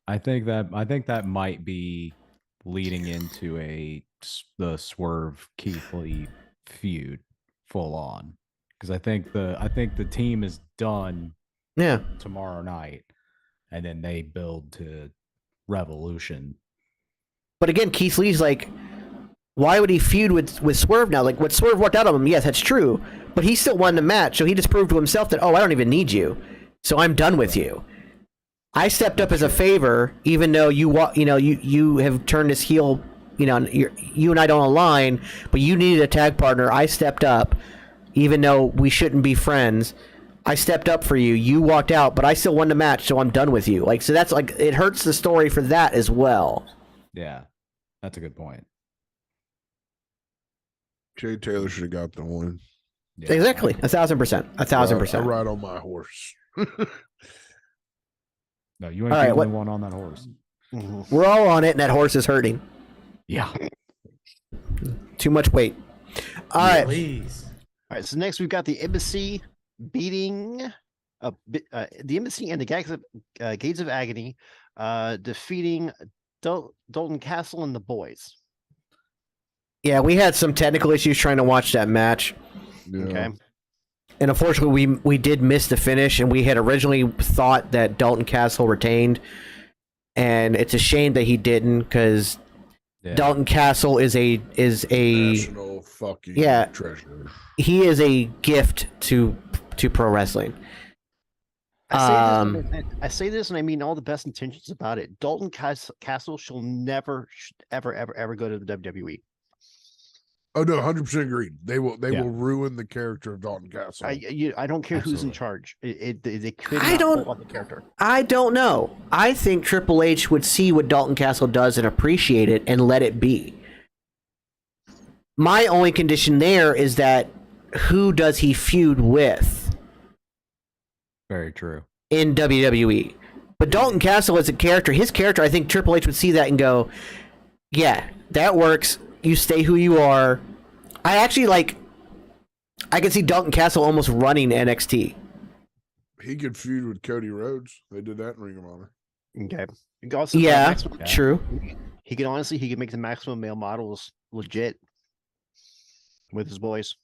I think that might be leading into the Swerve Keith Lee feud full on, because I think the team is done Yeah. tomorrow night, and then they build to Revolution. But again, Keith Lee's like, why would he feud with Swerve now? Like, what Swerve worked out of him, yes, that's true, but he still won the match, so he just proved to himself that, I don't even need you, so I'm done with you. I stepped up as a favor, even though you have turned this heel. You and I don't align, but you needed a tag partner. I stepped up, even though we shouldn't be friends. I stepped up for you. You walked out, but I still won the match, so I'm done with you. Like, so that's like, it hurts the story for that as well. Yeah, that's a good point. Shane Taylor should have got the win. Yeah. Exactly, 1,000%, 1,000%. I ride on my horse. No, you ain't All right, the only what- one on that horse. We're all on it, and that horse is hurting. Yeah. Too much weight. All right. Please. All right, so next we've got the Embassy beating the Embassy and the Gates of Agony, defeating Dalton Castle and the boys. Yeah, we had some technical issues trying to watch that match. Yeah. Okay. And unfortunately, we did miss the finish, and we had originally thought that Dalton Castle retained. And it's a shame that he didn't, because Dalton Castle is a National fucking treasure. he is a gift to pro wrestling. I say this, and I mean all the best intentions about it. Dalton Castle shall never, ever go to the WWE. Oh no, 100% agreed. They will ruin the character of Dalton Castle. I don't care who's in Absolutely. charge. They could I not don't- pull off the character. I don't know. I think Triple H would see what Dalton Castle does and appreciate it and let it be. My only condition there is that who does he feud with Very true. in WWE? But Dalton Castle as a character, his character, I think Triple H would see that and go, yeah, that works. You stay who you are. I can see Dalton Castle almost running NXT. He could feud with Cody Rhodes. They did that in Ring of Honor. Okay. You can also Yeah, maximum, true. he could make the maximum male models legit with his boys.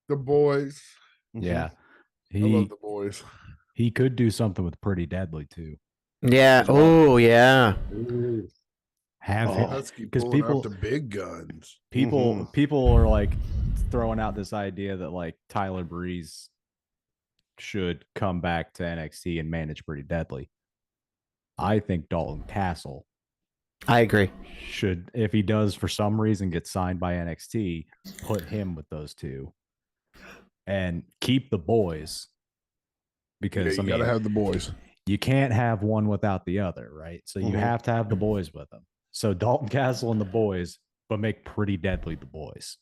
The boys. Yeah. I love the boys. He could do something with Pretty Deadly too. Yeah. Oh, yeah. Have him. Husky 'cause pulling people- out the big guns. People are like throwing out this idea that like Tyler Breeze should come back to NXT and manage Pretty Deadly. I think Dalton Castle I agree. should, if he does for some reason get signed by NXT, put him with those two and keep the boys, because You gotta have the boys. you can't have one without the other, right? So you have to have the boys with them. So Dalton Castle and the boys, but make Pretty Deadly the boys.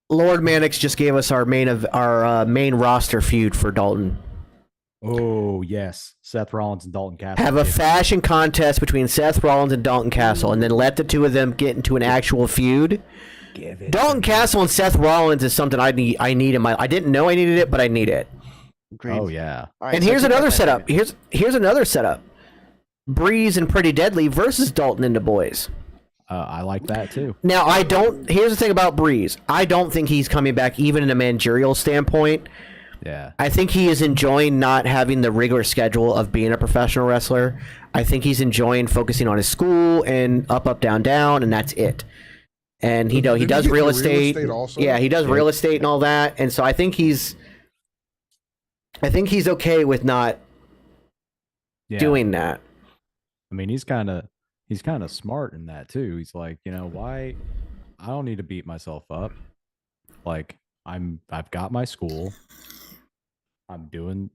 Lord Mannix just gave us our main roster feud for Dalton. Oh yes, Seth Rollins and Dalton Castle. Have a fashion contest between Seth Rollins and Dalton Castle, and then let the two of them get into an actual feud. Give it. Dalton Castle and Seth Rollins is something I need in my. I didn't know I needed it, but I need it. Agreed. Oh yeah. All right, And so here's I think another that's setup. it. Here's another setup. Breeze and Pretty Deadly versus Dalton and the boys. I like that too. Now, here's the thing about Breeze. I don't think he's coming back even in a managerial standpoint. Yeah. I think he is enjoying not having the regular schedule of being a professional wrestler. I think he's enjoying focusing on his school and up, down, down, and that's it. And he Didn't he does get real the estate. also? Yeah, he does real estate and all that. And so I think he's okay with not doing that. I mean, he's kind of smart in that too. He's like, why? I don't need to beat myself up. Like, I've got my school. I'm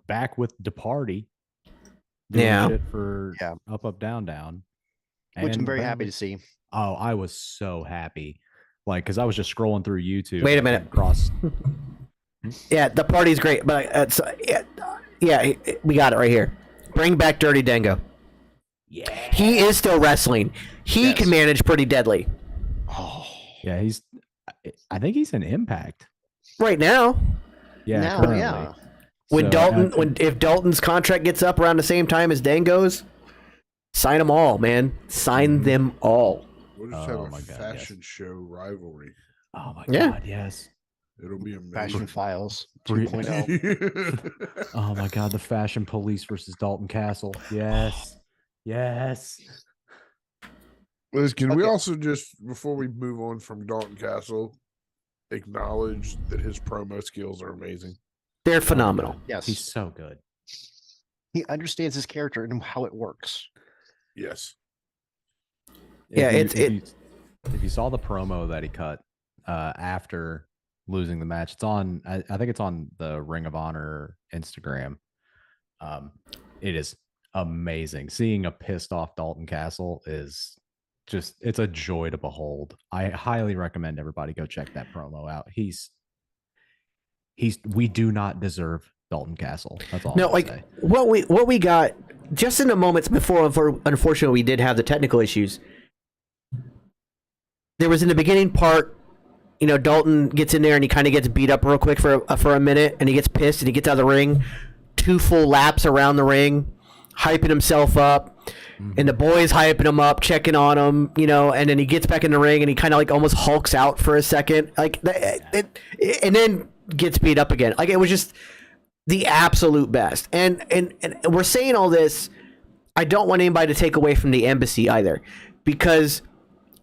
back with the party. Doing shit for up, down, down. Which I'm And very happy to see. Oh, I was so happy. Like, because I was just scrolling through YouTube. Wait a minute. Yeah, the party's great, but we got it right here. Bring back Dirty Dango. Yeah. He is still wrestling. He can manage Pretty Deadly. Oh. Yeah, I think he's in Impact. Right now. Yeah, Now, currently. yeah. If Dalton's contract gets up around the same time as Dango's, sign them all, man. Sign them all. We'll just have a fashion show rivalry. Oh my Yeah. God, yes. It'll be amazing. Fashion Files Bri- 2.0. Oh my God, the Fashion Police versus Dalton Castle. Yes. Yes. Liz, can we also just, before we move on from Dalton Castle, acknowledge that his promo skills are amazing? They're phenomenal. Yes. He's so good. He understands his character and how it works. Yes. If you saw the promo that he cut after losing the match, it's on. I think it's on the Ring of Honor Instagram. It is amazing. Seeing a pissed off Dalton Castle is just, it's a joy to behold. I highly recommend everybody go check that promo out. We do not deserve Dalton Castle. That's all. No, I'll like say. what we got just in the moments before. Unfortunately, we did have the technical issues. There was in the beginning part, Dalton gets in there and he kind of gets beat up real quick for a minute, and he gets pissed and he gets out of the ring. 2 full laps around the ring, hyping himself up, and the boys hyping him up, checking on him, and then he gets back in the ring and he kind of like almost hulks out for a second, and then gets beat up again. Like, it was just the absolute best. And we're saying all this. I don't want anybody to take away from the embassy either, because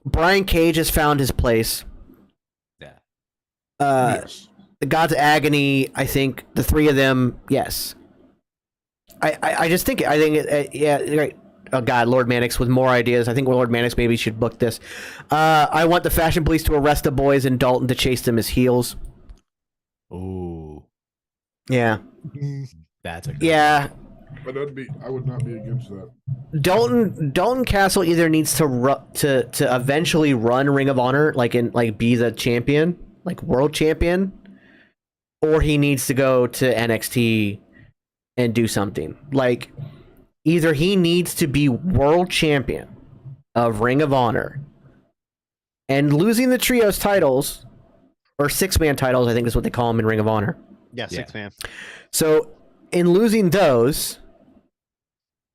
Brian Cage has found his place. Yeah. Yes. The Gods of Agony, I think the 3 of them, yes. I just think, yeah, right. Oh God, Lord Mannix with more ideas. I think Lord Mannix maybe should book this. I want the Fashion Police to arrest the boys and Dalton to chase them as heels. Ooh, Yeah. that's a good Yeah. But I would not be against that. Dalton Castle either needs to eventually run Ring of Honor, be the champion, like world champion, or he needs to go to NXT and do something. Like, either he needs to be world champion of Ring of Honor and losing the trios titles, or 6-man titles, I think is what they call them in Ring of Honor. Yeah, 6-man. So in losing those,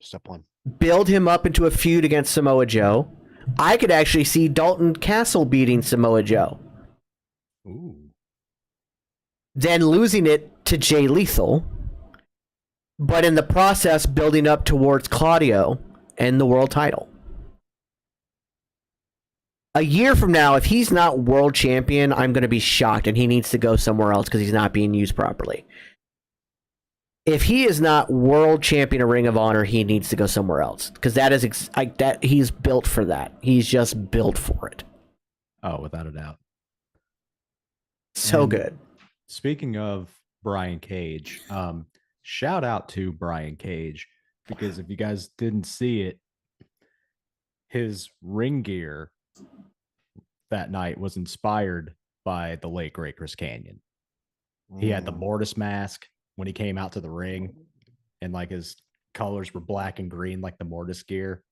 Step 1. build him up into a feud against Samoa Joe. I could actually see Dalton Castle beating Samoa Joe. Ooh. Then losing it to Jay Lethal, but in the process building up towards Claudio and the world title. A year from now, if he's not world champion, I'm going to be shocked, and he needs to go somewhere else because he's not being used properly. If he is not world champion of Ring of Honor, he needs to go somewhere else, because that is that he's built for that. He's just built for it. Oh, without a doubt. So And good. Speaking of Brian Cage, shout out to Brian Cage, because if you guys didn't see it, his ring gear that night was inspired by the late great Chris Kanyon. He had the Mortis mask when he came out to the ring, and like his colors were black and green like the Mortis gear.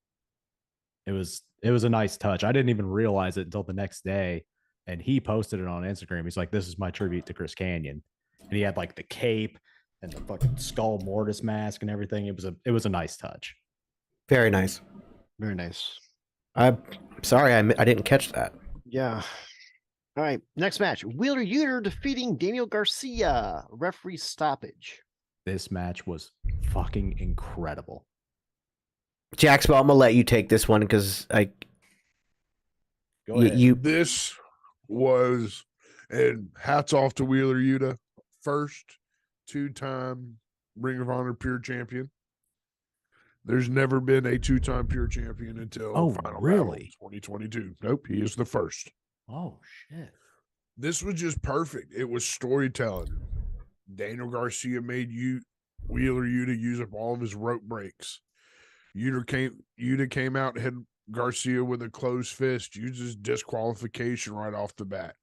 It was a nice touch. I didn't even realize it until the next day, and he posted it on Instagram. He's like, "This is my tribute to Chris Kanyon," and he had like the cape and the fucking skull Mortis mask and everything. It was a nice touch. Very nice. Very nice. I'm sorry, I didn't catch that. Yeah. All right. Next match. Wheeler Yuta defeating Daniel Garcia. Referee stoppage. This match was fucking incredible. Jaxbo, I'm gonna let you take this one because Go ahead. This was, and hats off to Wheeler Yuta, first 2-time Ring of Honor Pure Champion. There's never been a 2-time Pure Champion until Final Battle 2022. Nope, he is the first. Oh shit. This was just perfect. It was storytelling. Daniel Garcia made Wheeler Yuta use up all of his rope breaks. Yuta came out and hit Garcia with a closed fist, uses disqualification right off the bat.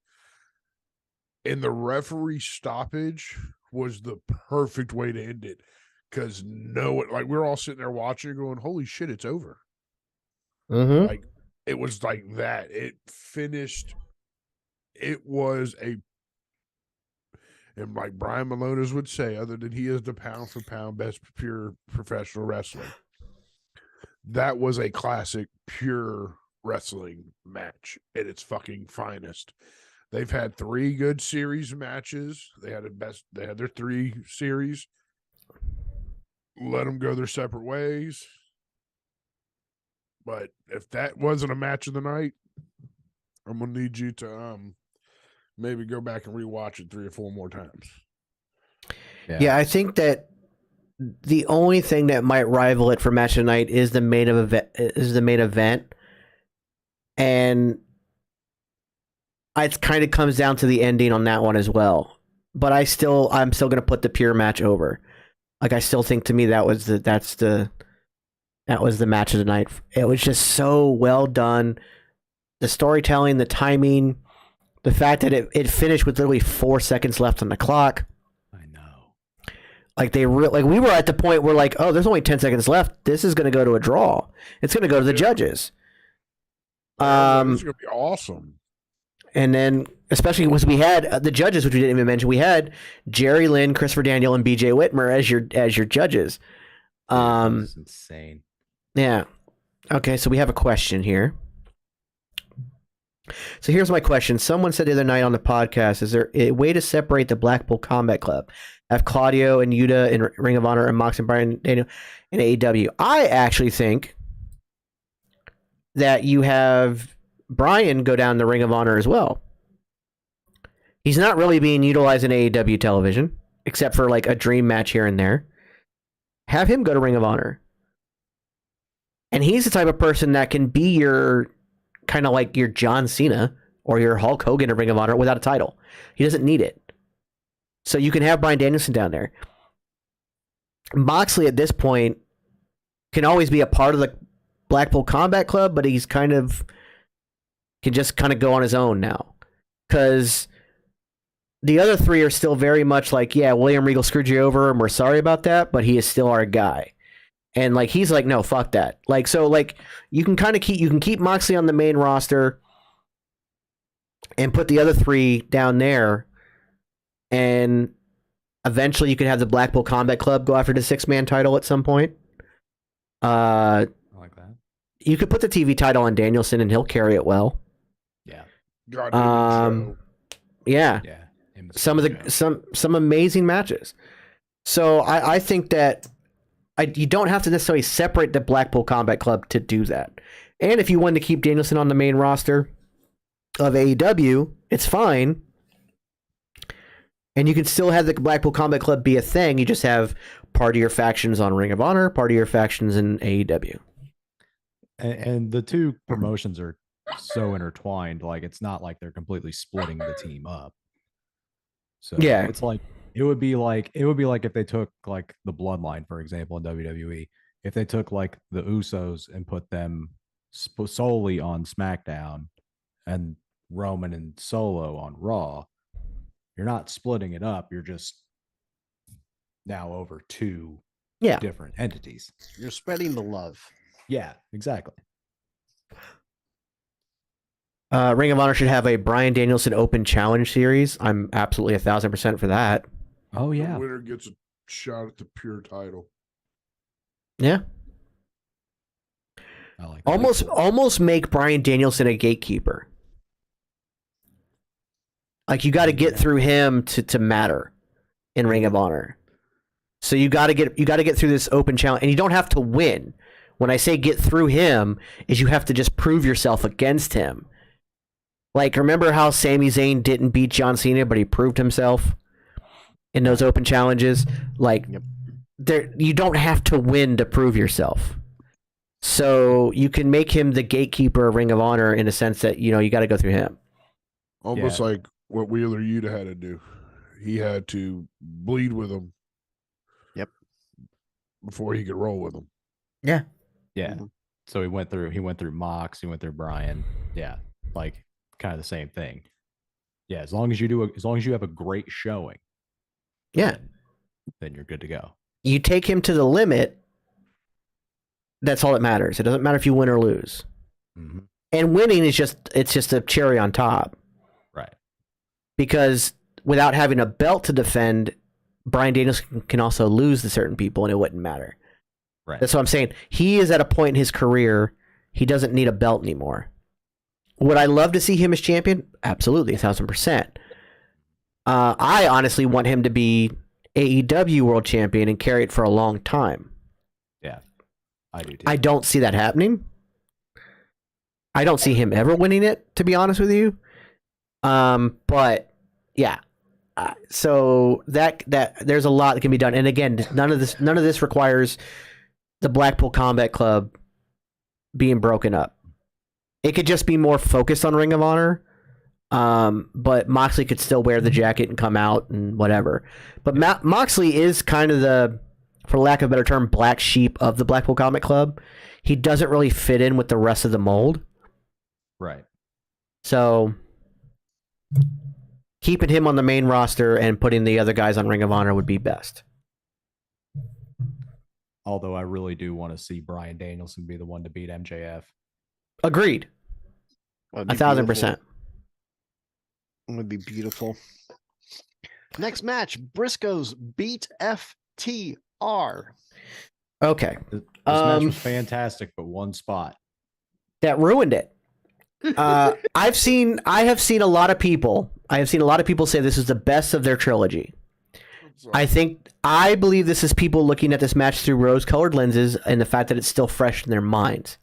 And the referee stoppage was the perfect way to end it. Because we're all sitting there watching going, holy shit, it's over. Mm-hmm. Like, it was like that. It finished. It was and like Brian Malonas would say, other than he is the pound for pound best pure professional wrestler, that was a classic pure wrestling match at its fucking finest. They've had 3 good series matches. They had their 3 series. Let them go their separate ways. But if that wasn't a match of the night, I'm gonna need you to maybe go back and rewatch it 3 or 4 more times. Yeah, I think that the only thing that might rival it for match of the night is the main event, and it kind of comes down to the ending on that one as well. But I'm still gonna put the pure match over. Like, I still think, to me, that was the match of the night. It was just so well done. The storytelling, the timing, the fact that it finished with literally 4 seconds left on the clock. I know. Like, we were at the point where, like, oh, there's only 10 seconds left. This is going to go to a draw. It's going to go to the judges. It's gonna be awesome. And then, especially because we had the judges, which we didn't even mention, we had Jerry Lynn, Christopher Daniel, and BJ Whitmer as your judges. That's insane. Yeah. Okay, so we have a question here. So here's my question. Someone said the other night on the podcast, is there a way to separate the Blackpool Combat Club? Have Claudio and Yuta in Ring of Honor and Mox and Brian Daniel in AEW? I actually think that you have Brian go down the Ring of Honor as well. He's not really being utilized in AEW television, except for like a dream match here and there. Have him go to Ring of Honor. And he's the type of person that can be your kind of like your John Cena or your Hulk Hogan in Ring of Honor without a title. He doesn't need it. So you can have Bryan Danielson down there. Moxley at this point can always be a part of the Blackpool Combat Club, but he's can just go on his own now. Because the other 3 are still very much like, yeah, William Regal screwed you over and we're sorry about that, but he is still our guy. And like, he's like, no, fuck that. Like, so like, you can keep Moxley on the main roster and put the other 3 down there, and eventually you could have the Blackpool Combat Club go after the 6-man title at some point. I like that. You could put the TV title on Danielson and he'll carry it well. Yeah. Yeah. Yeah. Some amazing matches. So I think that you don't have to necessarily separate the Blackpool Combat Club to do that. And if you want to keep Danielson on the main roster of AEW, it's fine. And you can still have the Blackpool Combat Club be a thing. You just have part of your factions on Ring of Honor, part of your factions in AEW. And the 2 promotions are so intertwined. Like, it's not like they're completely splitting the team up. So yeah, it's like it would be like if they took like the Bloodline, for example, in WWE. If they took like the Usos and put them solely on SmackDown and Roman and Solo on Raw, you're not splitting it up. You're just now over 2 different entities. You're spreading the love. Yeah, exactly. Ring of Honor should have a Bryan Danielson Open Challenge series. I'm absolutely 1,000% for that. Oh yeah. The winner gets a shot at the pure title. Yeah. I like Almost make Bryan Danielson a gatekeeper. Like you got to get through him to matter in Ring of Honor. So you got to get through this open challenge, and you don't have to win. When I say get through him, is you have to just prove yourself against him. Like, remember how Sami Zayn didn't beat John Cena, but he proved himself in those open challenges? Like, you don't have to win to prove yourself. So you can make him the gatekeeper of Ring of Honor in a sense that, you got to go through him. Almost like what Wheeler Yuta had to do. He had to bleed with him. Yep. Before he could roll with them. Yeah. Yeah. So he went through Mox, he went through Brian. Yeah. Like kind of the same thing. Yeah. As long as you have a great showing. Yeah. Then you're good to go. You take him to the limit. That's all that matters. It doesn't matter if you win or lose. Mm-hmm. And winning is just a cherry on top. Right. Because without having a belt to defend, Bryan Danielson can also lose to certain people and it wouldn't matter. Right. That's what I'm saying. He is at a point in his career, he doesn't need a belt anymore. Would I love to see him as champion? Absolutely, 1,000%. I honestly want him to be AEW world champion and carry it for a long time. Yeah, I do too. I don't see that happening. I don't see him ever winning it, to be honest with you. But yeah. So that there's a lot that can be done. And again, none of this requires the Blackpool Combat Club being broken up. It could just be more focused on Ring of Honor. But Moxley could still wear the jacket and come out and whatever. But Moxley is kind of the, for lack of a better term, black sheep of the Blackpool Combat Club. He doesn't really fit in with the rest of the mold. Right. So keeping him on the main roster and putting the other guys on Ring of Honor would be best. Although I really do want to see Bryan Danielson be the one to beat MJF. Agreed. 1,000%. It would be beautiful. Next match, Briscoes beat FTR. Okay. This match was fantastic, but one spot that ruined it. I have seen a lot of people say this is the best of their trilogy. I believe this is people looking at this match through rose-colored lenses and the fact that it's still fresh in their minds.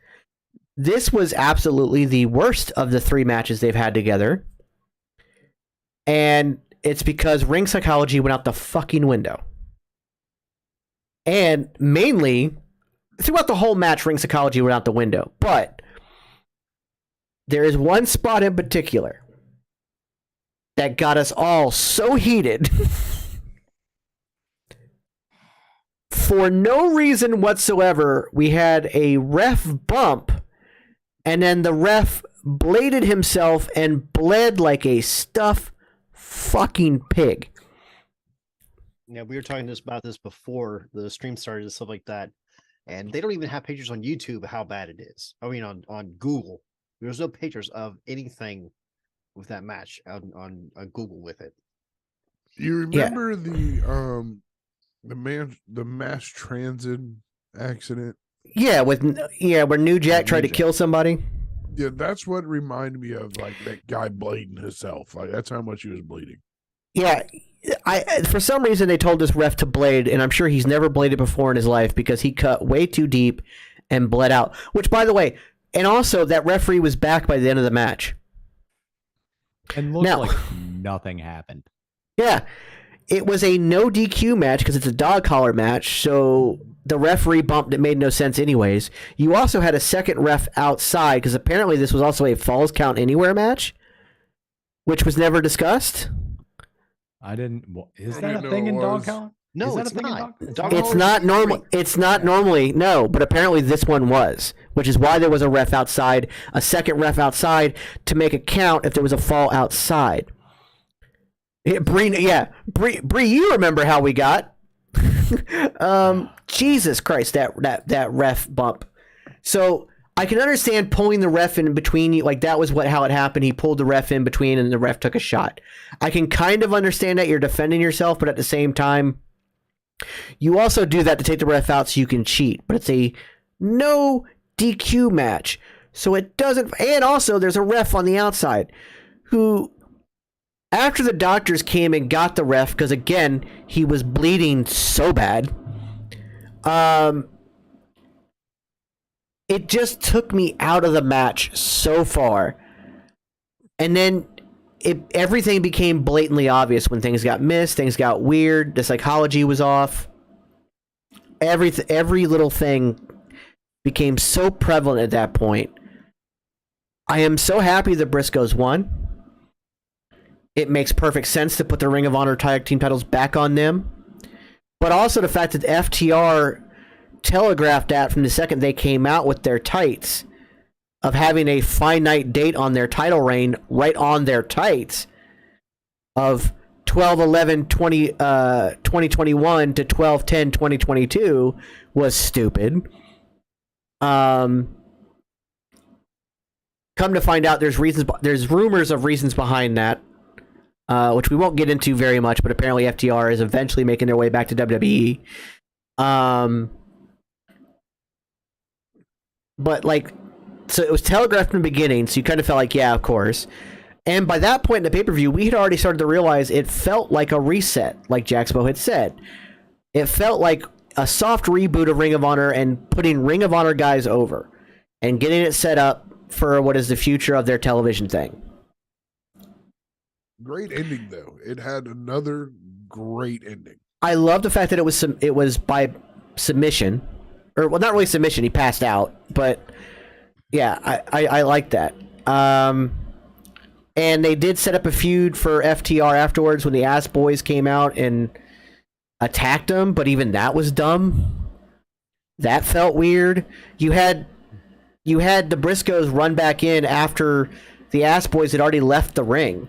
This was absolutely the worst of the three matches they've had together. And it's because ring psychology went out the fucking window. And mainly, throughout the whole match, ring psychology went out the window. But there is one spot in particular that got us all so heated for no reason whatsoever. We had a ref bump, and then the ref bladed himself and bled like a stuffed fucking pig. Yeah, we were talking about this before the stream started and stuff like that, and they don't even have pictures on YouTube of how bad it is. I mean, on Google, there's no pictures of anything with that match on Google with it. You remember the mass transit accident? Yeah, where New Jack tried to kill somebody. Yeah, that's what reminded me of, like, that guy blading himself. Like, that's how much he was bleeding. Yeah, for some reason they told this ref to blade, and I'm sure he's never bladed before in his life because he cut way too deep and bled out. Which, by the way, and also that referee was back by the end of the match. And looked like nothing happened. Yeah, it was a no DQ match because it's a dog collar match, so the referee bumped. It made no sense anyways. You also had a second ref outside because apparently this was also a Falls Count Anywhere match, which was never discussed. Is that a thing in dog count? No, it's not. It's not normal. It's not normally, no, but apparently this one was, which is why there was a ref outside, a second ref outside to make a count if there was a fall outside. Bree, you remember how we got? Jesus Christ, that ref bump. So I can understand pulling the ref in between you, like that was how it happened. He pulled the ref in between, and the ref took a shot. I can kind of understand that you're defending yourself, but at the same time, you also do that to take the ref out so you can cheat. But it's a no DQ match. So it doesn't, and also there's a ref on the outside who, after the doctors came and got the ref, because again, he was bleeding so bad, it just took me out of the match so far. And then everything became blatantly obvious when things got missed, things got weird, the psychology was off. Every little thing became so prevalent at that point. I am so happy the Briscoes won. It makes perfect sense to put the Ring of Honor tag team titles back on them. But also the fact that FTR telegraphed that from the second they came out with their tights of having a finite date on their title reign right on their tights of 12/11/2021 to 12/10/2022 was stupid. Come to find out, there's rumors of reasons behind that, which we won't get into very much, but apparently FTR is eventually making their way back to WWE. But like, so it was telegraphed from the beginning, so you kind of felt like, yeah, of course. And by that point in the pay-per-view, we had already started to realize it felt like a reset, like JaxBo had said. It felt like a soft reboot of Ring of Honor and putting Ring of Honor guys over and getting it set up for what is the future of their television thing. Great ending, though. It had another great ending. I love the fact that it was by submission, or well, not really submission. He passed out, but yeah, I like that. And they did set up a feud for FTR afterwards when the Ass Boys came out and attacked them, but even that was dumb. That felt weird. You had the Briscoes run back in after the Ass Boys had already left the ring.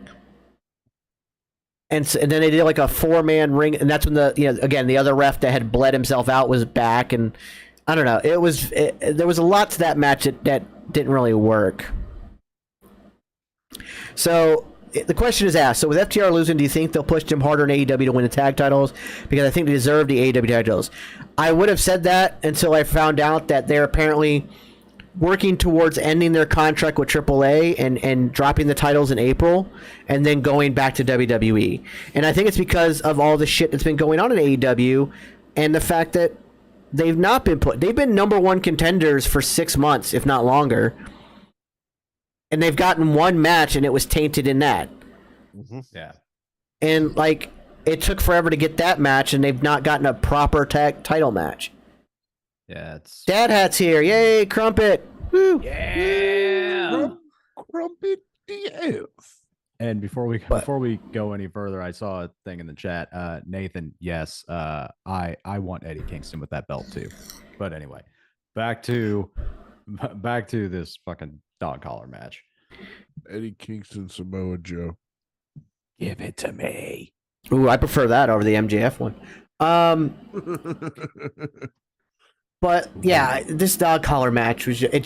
And then they did like a 4-man ring, and that's when the other ref that had bled himself out was back, and I don't know. There was a lot to that match that didn't really work. So the question is asked. So with FTR losing, do you think they'll push them harder in AEW to win the tag titles? Because I think they deserve the AEW titles. I would have said that until I found out that they're apparently working towards ending their contract with AAA and dropping the titles in April and then going back to WWE. And I think it's because of all the shit that's been going on in AEW and the fact that they've been number one contenders for 6 months, if not longer. And they've gotten one match and it was tainted in that. Mm-hmm. Yeah. And like, it took forever to get that match and they've not gotten a proper title match. Yeah, it's Dad Hat's here. Yay, Crumpet. Woo. yeah. Crumpet DF. And before we go any further, I saw a thing in the chat. Nathan, yes, I want Eddie Kingston with that belt too. But anyway, back to this fucking dog collar match. Eddie Kingston, Samoa Joe. Give it to me. Ooh, I prefer that over the MJF one. But yeah, this dog collar match was it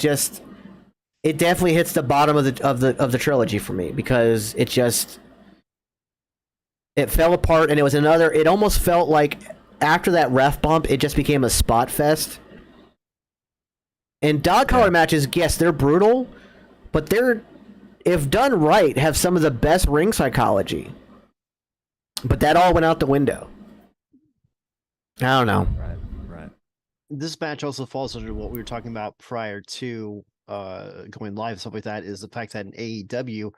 definitely hits the bottom of the trilogy for me because it fell apart and it almost felt like after that ref bump it just became a spot fest. And dog collar matches, yes, they're brutal, but they're, if done right, have some of the best ring psychology. But that all went out the window. I don't know. Right. This match also falls under what we were talking about prior to going live and stuff like that, is the fact that in AEW,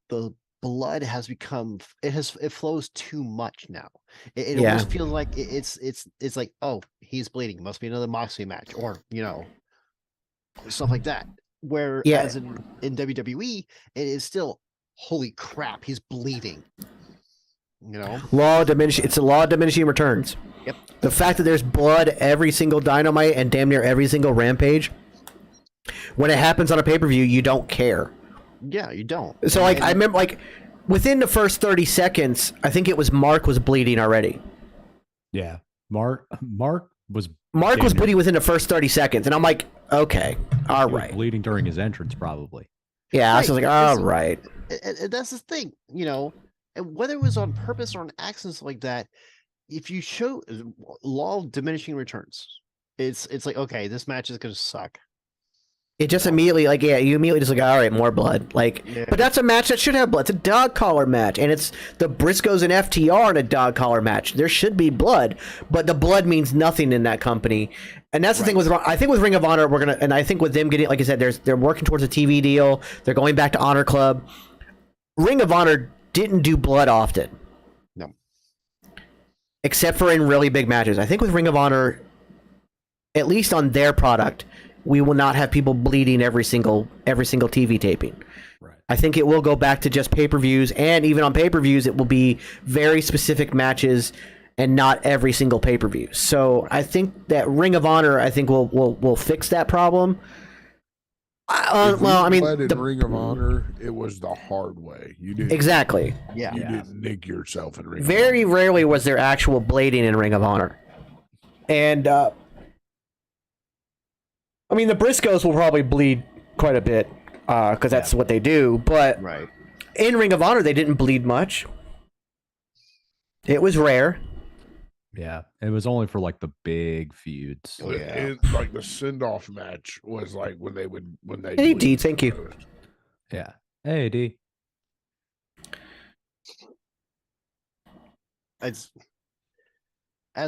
the blood has become, it flows too much now. It almost feels like it's like, oh, he's bleeding, must be another Moxley match, or stuff like that. Whereas in WWE, it is still, holy crap, he's bleeding. It's a law of diminishing returns. Yep. The fact that there's blood every single Dynamite and damn near every single Rampage, when it happens on a pay-per-view, you don't care. Yeah, you don't. So like, I remember like within the first 30 seconds, I think it was Mark was bleeding already. Yeah. Mark was bleeding within the first 30 seconds, and I'm like, okay, all right. Bleeding during his entrance, probably. Yeah, right. I was like, all right. And that's the thing, and whether it was on purpose or an accident like that, if you show law of diminishing returns, it's like, okay, this match is going to suck. It just immediately, like, yeah, you immediately just like, all right, more blood. Like, Yeah. but that's a match that should have blood. It's a dog collar match, and it's the Briscoes and FTR in a dog collar match. There should be blood, but the blood means nothing in that company. And that's the thing with, I think with Ring of Honor, and I think with them getting, like I said, they're working towards a TV deal. They're going back to Honor Club. Ring of Honor didn't do blood often. No. Except for in really big matches. I think with Ring of Honor, at least on their product, we will not have people bleeding every single TV taping. Right. I think it will go back to just pay-per-views, and even on pay-per-views, it will be very specific matches and not every single pay-per-view. So I think that Ring of Honor, I think will fix that problem. Well, I mean, in Ring of Honor, it was the hard way. You didn't exactly. Yeah. You didn't nick yourself in Ring. Very of Honor. rarely was there actual blading in Ring of Honor, and I mean, the Briscoes will probably bleed quite a bit because that's what they do. But Right. in Ring of Honor, they didn't bleed much. It was rare. Yeah, it was only for like the big feuds. Oh, yeah. Like the send off match was like when they Hey, D, thank you. Yeah. Hey, D. As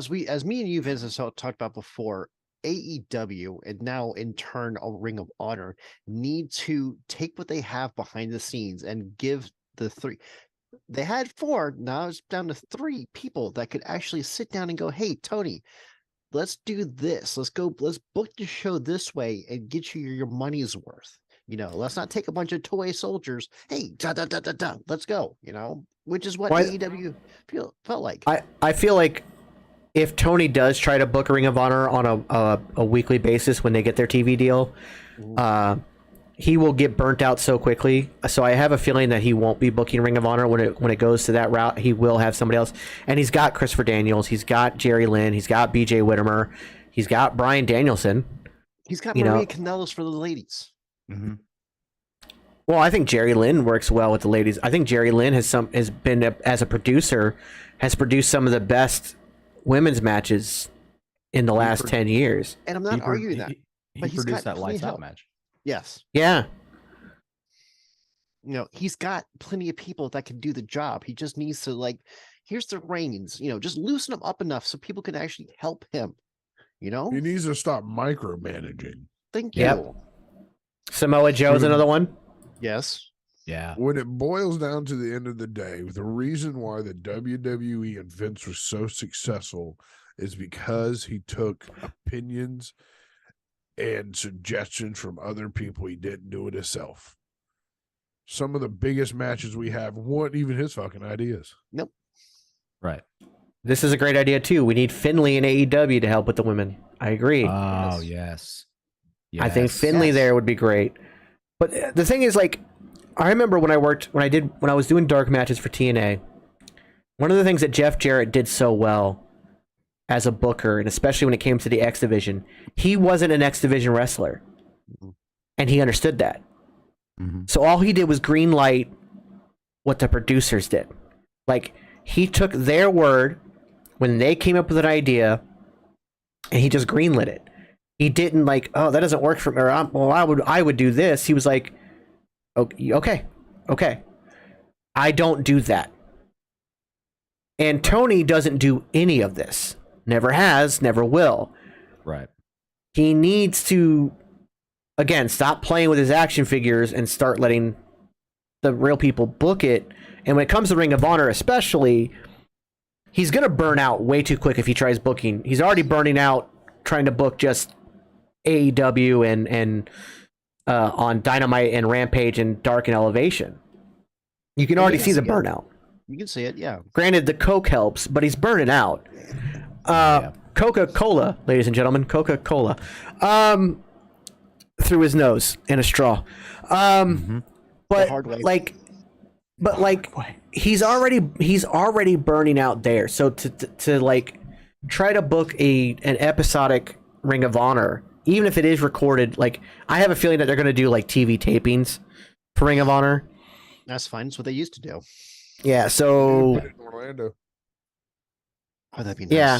me and you, Vince, have talked about before, AEW and now in turn a Ring of Honor need to take what they have behind the scenes and give the three. They had 4, now it's down to 3 people that could actually sit down and go, "Hey, Tony, let's do this. Let's book the show this way and get you your money's worth. You know, let's not take a bunch of toy soldiers. Hey, let's go." You know, which is what AEW felt like. I feel like if Tony does try to book a Ring of Honor on a weekly basis when they get their TV deal, he will get burnt out so quickly. So I have a feeling that he won't be booking Ring of Honor when it goes to that route. He will have somebody else. And he's got Christopher Daniels, he's got Jerry Lynn, he's got BJ Whitmer, he's got Bryan Danielson. He's got Maria Kanellis for the ladies. Mm-hmm. Well, I think Jerry Lynn works well with the ladies. I think Jerry Lynn has been as a producer, has produced some of the best women's matches in the last 10 years. And I'm not arguing that. He but he's produced got that lights plenty out help. match. Yes. Yeah. You know, he's got plenty of people that can do the job. He just needs to, like, here's the reins, you know, just loosen them up enough so people can actually help him. You know? He needs to stop micromanaging. Thank you. Yep. Samoa Joe's another one. Yes. Yeah. When it boils down to the end of the day, the reason why the WWE and Vince was so successful is because he took opinions and suggestions from other people. He didn't do it himself. Some of the biggest matches we have weren't even his fucking ideas. Nope. Right. This is a great idea too. We need Finley and AEW to help with the women. I agree. Oh, yes. I think Finley there would be great. But the thing is, like, I remember when I was doing dark matches for TNA, one of the things that Jeff Jarrett did so well as a booker, and especially when it came to the X Division, he wasn't an X Division wrestler. And he understood that. Mm-hmm. So all he did was green light what the producers did. Like, he took their word when they came up with an idea, and he just greenlit it. He didn't like, "Oh, that doesn't work for me," or I would do this. He was like, okay. I don't do that. And Tony doesn't do any of this. Never has, never will. Right. He needs to, again, stop playing with his action figures and start letting the real people book it. And when it comes to Ring of Honor especially, he's going to burn out way too quick if he tries booking. He's already burning out trying to book just AEW and on Dynamite and Rampage and Dark and Elevation. You can already see the burnout. You can see it, yeah. Granted, the Coke helps, but he's burning out. Coca-Cola, ladies and gentlemen, Coca-Cola, through his nose in a straw. But hard way. like he's already burning out there. So to like try to book an episodic Ring of Honor, even if it is recorded, like, I have a feeling that they're going to do like TV tapings for Ring of Honor. That's fine. That's what they used to do. Yeah, so In Orlando. Oh, that'd be nice. yeah,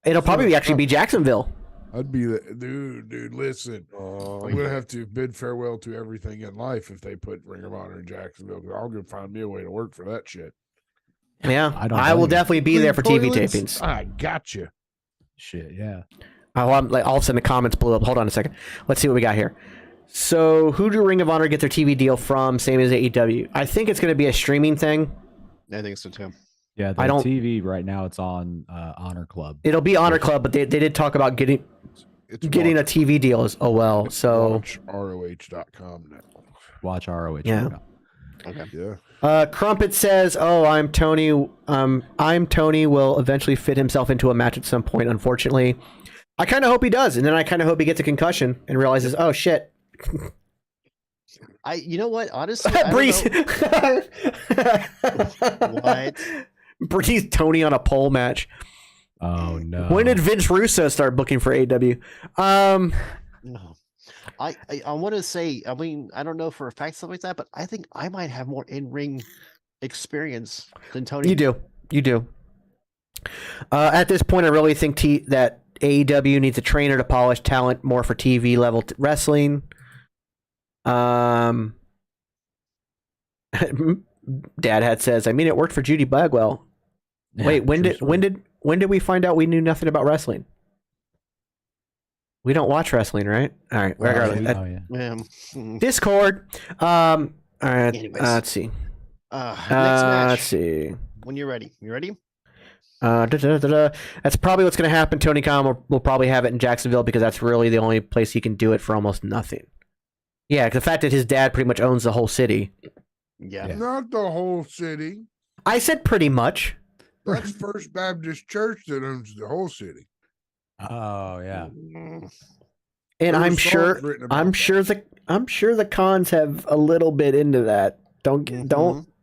it'll probably actually be Jacksonville. I'd be the dude. Listen, I'm gonna have to bid farewell to everything in life if they put Ring of Honor in Jacksonville. I'll go find me a way to work for that shit. Yeah, I will blame you. definitely be there for TV Toilets? tapings. I got you. Shit, yeah. Oh, I'm like all of a sudden the comments blew up. Hold on a second. Let's see what we got here. So, who do Ring of Honor get their TV deal from? Same as AEW. I think it's going to be a streaming thing. I think so too. Yeah, the I don't- TV right now, it's on Honor Club. It'll be Honor Club, but they did talk about getting It's a TV deal as well. So, watch ROH.com now. Watch ROH. Yeah. Okay. Yeah. Crumpet says, "Oh, I'm Tony. I'm Tony. Will eventually fit himself into a match at some point. Unfortunately, I kind of hope he does, and then I kind of hope he gets a concussion and realizes, oh shit." You know what? Honestly, I don't Breeze. know. What? Breeze Tony on a pole match. Oh no. When did Vince Russo start booking for AEW? No. I want to say, I mean, I don't know for a fact stuff like that, but I think I might have more in-ring experience than Tony. You do. At this point, I really think that AEW needs a trainer to polish talent more for TV level wrestling. Dad Hat says, I mean, it worked for Judy Bagwell. Wait, when did we find out we knew nothing about wrestling? We don't watch wrestling, right? All right. Regardless. Yeah. Discord. All right. Anyways. Let's see. Next match. Let's see. When you're ready. You ready? That's probably what's going to happen. Tony Khan will probably have it in Jacksonville because that's really the only place he can do it for almost nothing. Yeah, the fact that his dad pretty much owns the whole city. Yeah. Not the whole city. I said pretty much. That's First Baptist Church that owns the whole city. Oh yeah. Mm. And There I'm was sure songs written about I'm that. sure the Khans have a little bit into that. Don't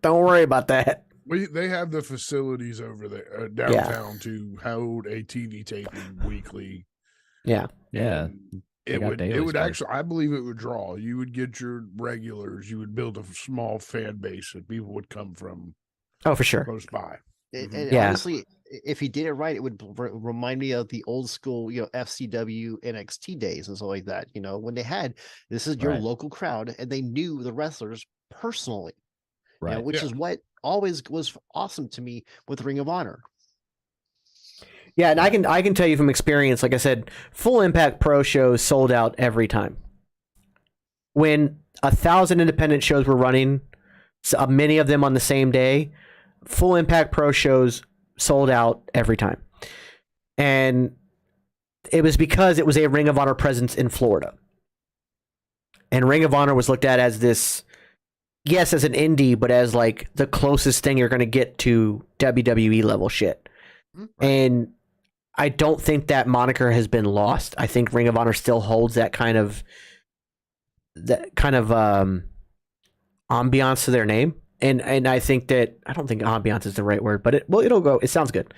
worry about that. They have the facilities over there downtown to hold a TV taping weekly. Yeah. Yeah. And They It got would daily stuff. actually, I believe it would draw. You would get your regulars. You would build a small fan base that people would come from Oh, for sure. close by. And Yeah. honestly, if he did it right, it would remind me of the old school, FCW NXT days and stuff like that. When they had this is your Right. local crowd, and they knew the wrestlers personally, Right. which Yeah. is what always was awesome to me with Ring of Honor. Yeah, and I can tell you from experience, like I said, Full Impact Pro shows sold out every time. When 1,000 independent shows were running, many of them on the same day, Full Impact Pro shows sold out every time. And it was because it was a Ring of Honor presence in Florida. And Ring of Honor was looked at as this, yes, as an indie, but as like the closest thing you're going to get to WWE level shit. And I don't think that moniker has been lost. I think Ring of Honor still holds that kind of ambiance to their name. And I think that, I don't think ambiance is the right word, but it'll go, it sounds good.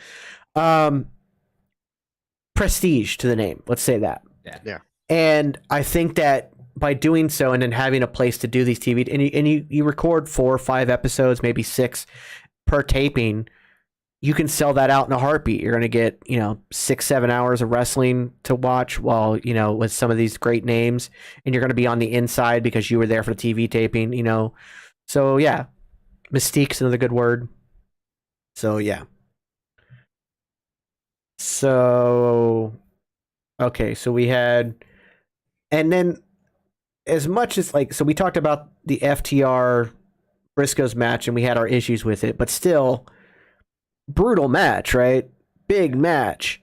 Prestige to the name. Let's say that. Yeah. And I think that by doing so and then having a place to do these TV, and you record 4 or 5 episodes, maybe 6 per taping, you can sell that out in a heartbeat. You're going to get, 6-7 hours of wrestling to watch while, with some of these great names, and you're going to be on the inside because you were there for the TV taping, So yeah, mystique's another good word. So yeah. So, okay, so we had, and then as much as so we talked about the FTR Briscoes match and we had our issues with it, but still brutal match, right? Big match.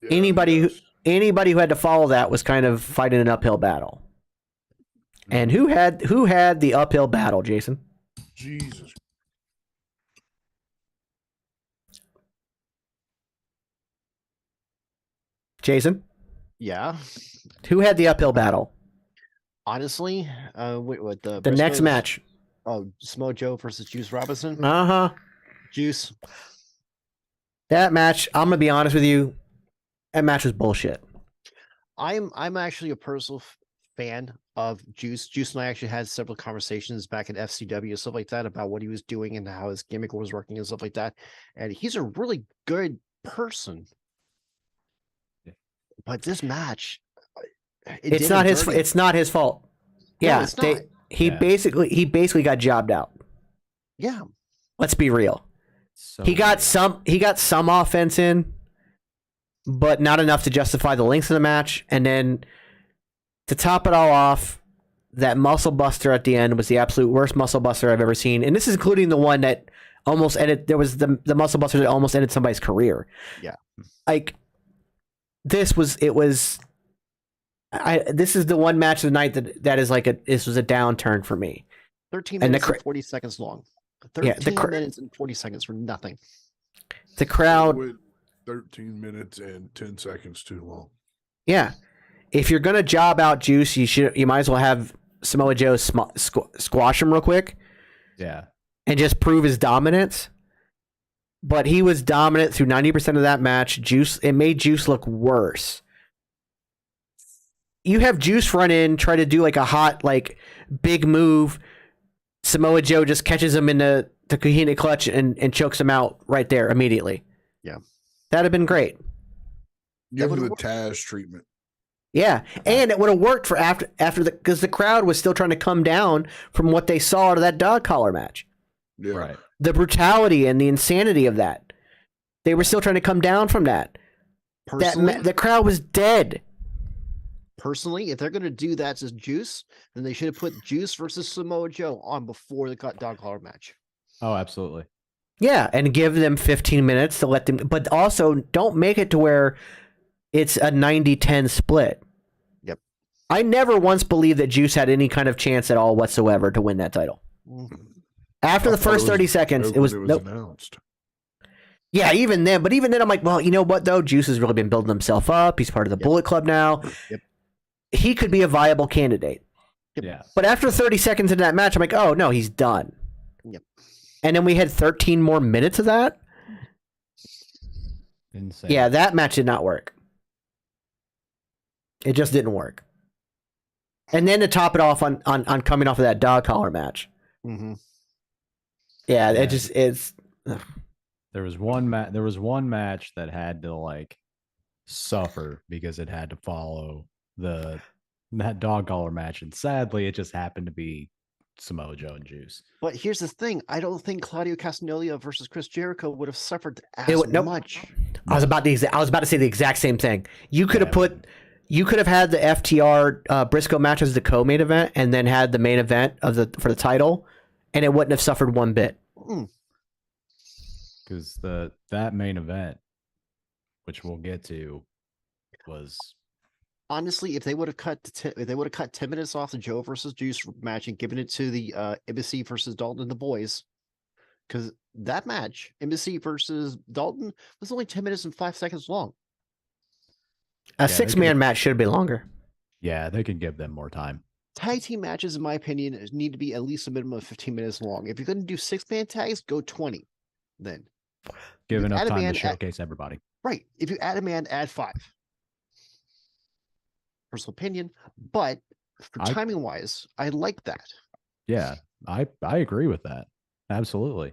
Yeah, Anybody yes. who had to follow that was kind of fighting an uphill battle. And who had the uphill battle, Jason? Jesus. Jason? Yeah. Who had the uphill battle? Honestly, what the Next Briscoes- match. Oh, Samoa Joe versus Juice Robinson. Uh-huh. Juice. That match, I'm gonna be honest with you, that match was bullshit. I'm actually a personal fan of Juice. Juice and I actually had several conversations back at FCW and stuff like that about what he was doing and how his gimmick was working and stuff like that. And he's a really good person. But this match, It's not his. It's not his fault. Yeah, it's not. He basically got jobbed out. Yeah. Let's be real. So He got some offense in, but not enough to justify the length of the match. And then to top it all off, that muscle buster at the end was the absolute worst muscle buster I've ever seen. And this is including the one that almost ended. There was the muscle buster that almost ended somebody's career. Yeah. Like this was this is the one match of the night that is like this was a downturn for me. 13 minutes and 40 seconds long. 13 minutes and 40 seconds for nothing. The crowd. 13 minutes and 10 seconds too long. Yeah. If you're gonna job out Juice, you might as well have Samoa Joe squash him real quick. Yeah. And just prove his dominance. But he was dominant through 90% of that match. It made Juice look worse. You have Juice run in, try to do like a hot, like big move. Samoa Joe just catches him in the Kahina clutch and chokes him out right there immediately. Yeah. That'd have been great. Give him the Taz treatment. Yeah, and it would have worked for after because the crowd was still trying to come down from what they saw out of that dog collar match. Yeah. Right. The brutality and the insanity of that. They were still trying to come down from that. The crowd was dead. Personally, if they're going to do that to Juice, then they should have put Juice versus Samoa Joe on before the dog collar match. Oh, absolutely. Yeah, and give them 15 minutes to let them, but also don't make it to where it's a 90-10 split. Yep. I never once believed that Juice had any kind of chance at all whatsoever to win that title. After the first 30 seconds, it was announced. Yeah, even then. But even then, I'm like, well, you know what, though? Juice has really been building himself up. He's part of the Bullet Club now. Yep. He could be a viable candidate. Yep. Yeah. But after 30 seconds into that match, I'm like, oh, no, he's done. Yep. And then we had 13 more minutes of that. Insane. Yeah, that match did not work. It just didn't work. And then to top it off on coming off of that dog collar match. Mm-hmm. Yeah, it's. There was one match that had to like suffer because it had to follow that dog collar match, and sadly, it just happened to be Samoa Joe and Juice. But here's the thing: I don't think Claudio Castagnoli versus Chris Jericho would have suffered as much. I was about to say the exact same thing. You could have had the FTR Briscoe match as the co-main event, and then had the main event for the title, and it wouldn't have suffered one bit. Because that main event, which we'll get to, was honestly, if they would have cut 10 minutes off the Joe versus Juice match and given it to the Embassy versus Dalton and the boys, because that match, Embassy versus Dalton, was only 10 minutes and 5 seconds long. A 6-man match should have been longer. Yeah, they can give them more time. Tag team matches, in my opinion, need to be at least a minimum of 15 minutes long. If you're going to do 6-man tags, go 20. Then give enough time to showcase everybody. Right. If you add a man, add 5. Personal opinion, but for timing wise, I like that. Yeah, I agree with that. Absolutely.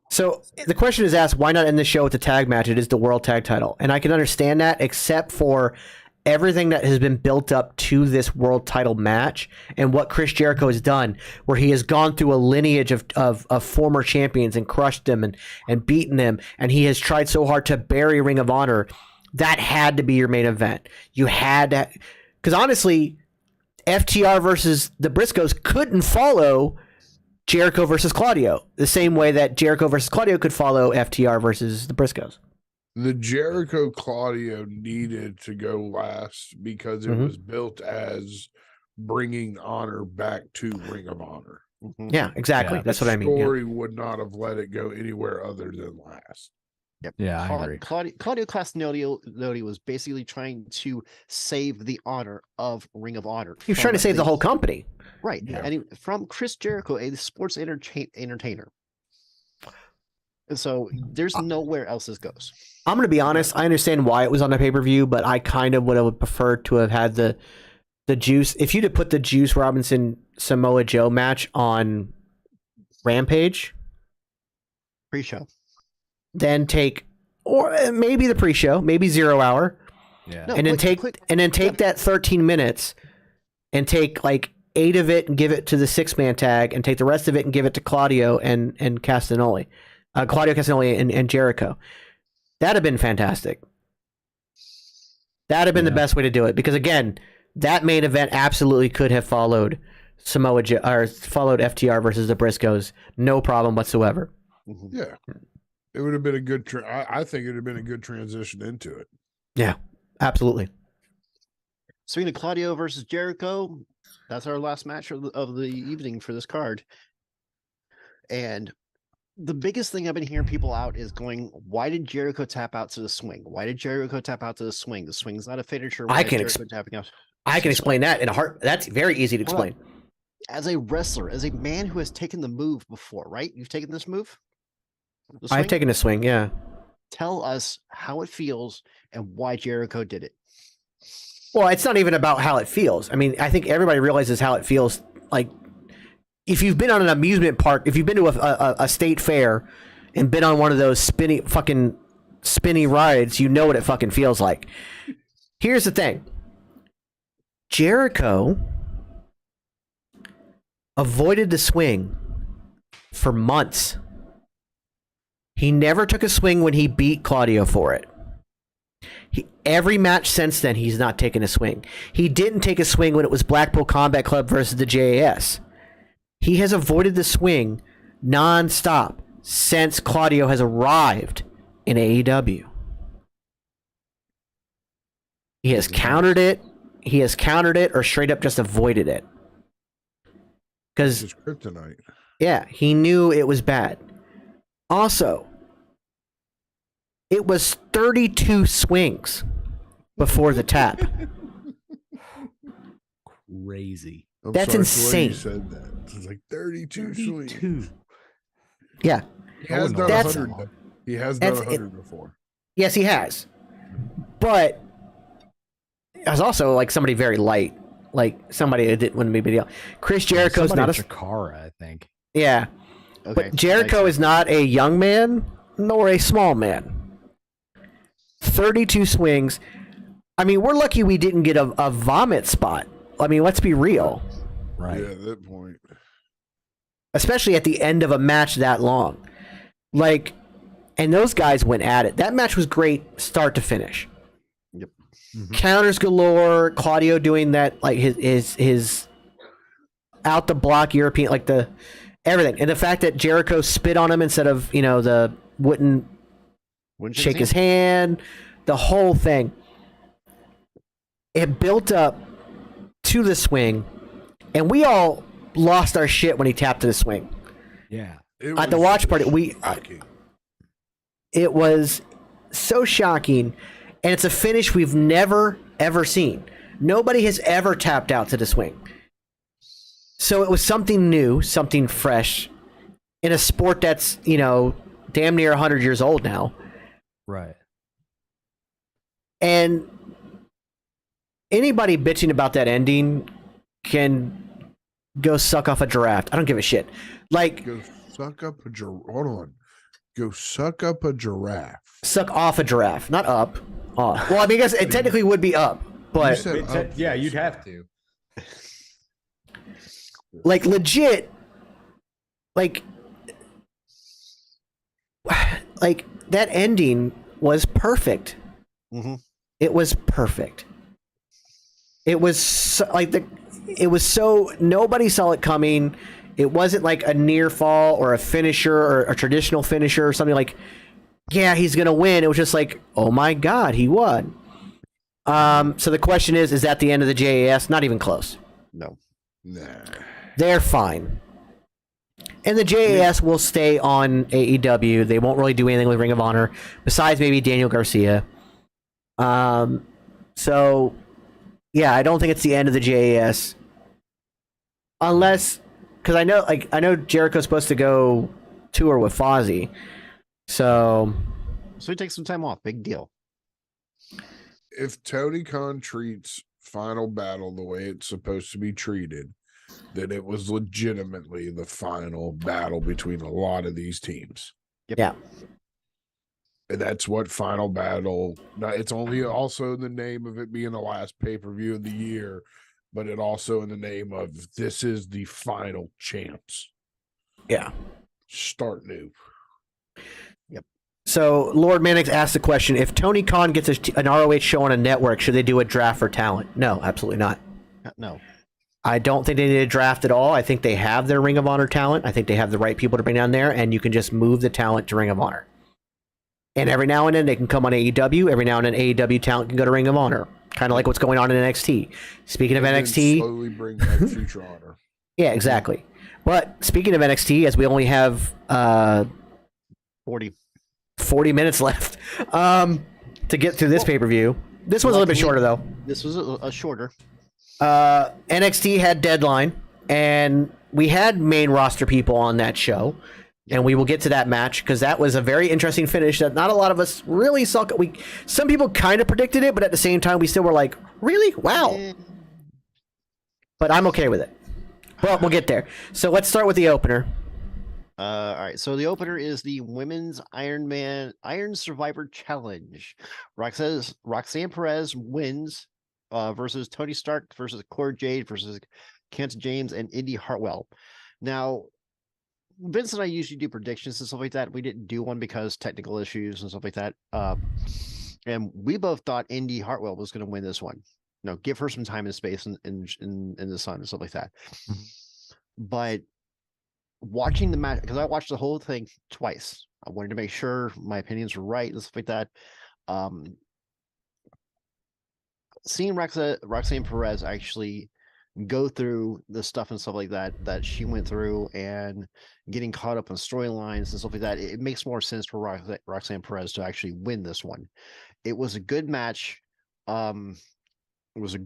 So the question is asked, why not end the show with the tag match? It is the world tag title. And I can understand that, except for everything that has been built up to this world title match and what Chris Jericho has done, where he has gone through a lineage of former champions and crushed them and beaten them. And he has tried so hard to bury Ring of Honor. That had to be your main event. You had to, because honestly, FTR versus the Briscoes couldn't follow Jericho versus Claudio the same way that Jericho versus Claudio could follow FTR versus the Briscoes. The Jericho Claudio needed to go last because it was built as bringing honor back to Ring of Honor. Yeah, exactly. Yeah. That's what I mean. Story would not have let it go anywhere other than last. Yep. Yeah, I agree. Claudio Castagnoli was basically trying to save the honor of Ring of Honor. He was trying to save the whole company. Right. Yeah. And from Chris Jericho, a sports entertainer. And so there's nowhere else this goes. I'm going to be honest. I understand why it was on the pay-per-view, but I kind of would have preferred to have had the Juice. If you'd have put the Juice Robinson Samoa Joe match on Rampage, Pre-show. then take, or maybe the pre-show, maybe 0 hour, Yeah. No, and then quick- take that 13 minutes and take like 8 of it and give it to the 6-man tag, and take the rest of it and give it to Claudio and Castagnoli, Claudio Castagnoli and Jericho. That'd have been fantastic. That'd have been the best way to do it, because again, that main event absolutely could have followed followed FTR versus the Briscoes, no problem whatsoever. Mhm. Yeah, it would have been a good. I think it would have been a good transition into it. Yeah, absolutely. Speaking of Claudio versus Jericho, that's our last match of the evening for this card. And the biggest thing I've been hearing people out is going, why did Jericho tap out to the swing? Why did Jericho tap out to the swing? The swing's not a finisher. Why is Jericho tapping out? I can explain that in a heart. That's very easy to explain. As a wrestler, as a man who has taken the move before, right? You've taken this move? The I've swing? taken a swing, yeah. Tell us how it feels and why Jericho did it. Well, it's not even about how it feels. I mean, I think everybody realizes how it feels. Like, if you've been on an amusement park, if you've been to a state fair and been on one of those spinny rides, you know what it fucking feels like. Here's the thing. Jericho avoided the swing for months. He never took a swing when he beat Claudio for it. Every match since then, he's not taken a swing. He didn't take a swing when it was Blackpool Combat Club versus the JAS. He has avoided the swing nonstop since Claudio has arrived in AEW. He has countered it. He has countered it or straight up just avoided it. Because It's kryptonite. yeah, he knew it was bad. Also, it was 32 swings before the tap. Crazy. I'm That's sorry for when you insane. said that. It's like 32 swings. Yeah. He has done That's- 100. He has done that's- 100 before. Yes, he has. But I was also like somebody very light, like somebody that wouldn't be a big deal. Chris Jericho's Somebody not in a Chikara, I think. yeah, Okay. but Jericho is not a young man nor a small man. 32 swings. I mean, we're lucky we didn't get a vomit spot. I mean, let's be real. Right. Yeah, at that point. Especially at the end of a match that long. Like, and those guys went at it. That match was great start to finish. Yep. Mhm. Counters galore, Claudio doing that, like his out the block European, like the everything. And the fact that Jericho spit on him instead of, wouldn't shake his hand, the whole thing. It built up to the swing, and we all lost our shit when he tapped to the swing. Yeah. At the watch party, shocking. it was so shocking, and it's a finish we've never ever seen. Nobody has ever tapped out to the swing. So it was something new, something fresh in a sport that's, damn near 100 years old now. Right. And anybody bitching about that ending can go suck off a giraffe. I don't give a shit. Like, Go suck up a giraffe. Hold on. Go suck up a giraffe. suck off a giraffe, not up. Off. Well, I mean, I guess it technically would be up, You but said up Yeah, first. you'd have to. like legit, like that ending was perfect. Mm-hmm. It was perfect. It was it was so nobody saw it coming. It wasn't like a near fall or a finisher or a traditional finisher or something like, yeah, he's gonna win. It was just like, oh my god, he won. So the question is that the end of the JAS? Not even close. No. Nah. They're fine. And the JAS will stay on AEW. They won't really do anything with Ring of Honor, besides maybe Daniel Garcia. So, yeah, I don't think it's the end of the JAS. Unless, because I know Jericho's supposed to go tour with Fozzy. So So he takes some time off. Big deal. If Tony Khan treats Final Battle the way it's supposed to be treated, then it was legitimately the final battle between a lot of these teams. yeah, And that's what Final Battle. Now, it's only also in the name of it being the last pay-per-view of the year, but it also in the name of this is the final champs. Yeah. Start new. So Lord Mannix asked the question: if Tony Khan gets an ROH show on a network, should they do a draft for talent? No, absolutely not. No. I don't think they need a draft at all. I think they have their Ring of Honor talent. I think they have the right people to bring down there, and you can just move the talent to Ring of Honor. And every now and then they can come on AEW. Every now and then AEW talent can go to Ring of Honor. Kind of like what's going on in NXT. Speaking of NXT, slowly bring back Future Honor. Yeah, exactly. But speaking of NXT, as we only have 40 minutes left to get through this pay-per-view. This was a little bit shorter, though. This was a shorter. NXT had Deadline, and we had main roster people on that show, and we will get to that match because that was a very interesting finish that not a lot of us really saw. Some people kind of predicted it, but at the same time, we still were like, really? Wow. But I'm okay with it. Well, we'll get there. So let's start with the opener. All right. So the opener is the Women's Iron Survivor Challenge. Roxanne Perez wins versus Tony Stark versus Cora Jade versus Kent James and Indy Hartwell. Now, Vince and I usually do predictions and stuff like that. We didn't do one because technical issues and stuff like that. And we both thought Indy Hartwell was going to win this one. Give her some time and space in the sun and stuff like that. Mm-hmm. But watching the match, because I watched the whole thing twice. I wanted to make sure my opinions were right and stuff like that. Seeing Roxanne Perez actually go through the stuff and stuff like that she went through and getting caught up in storylines and stuff like that, it makes more sense for Roxanne Perez to actually win this one. It was a good match. It was a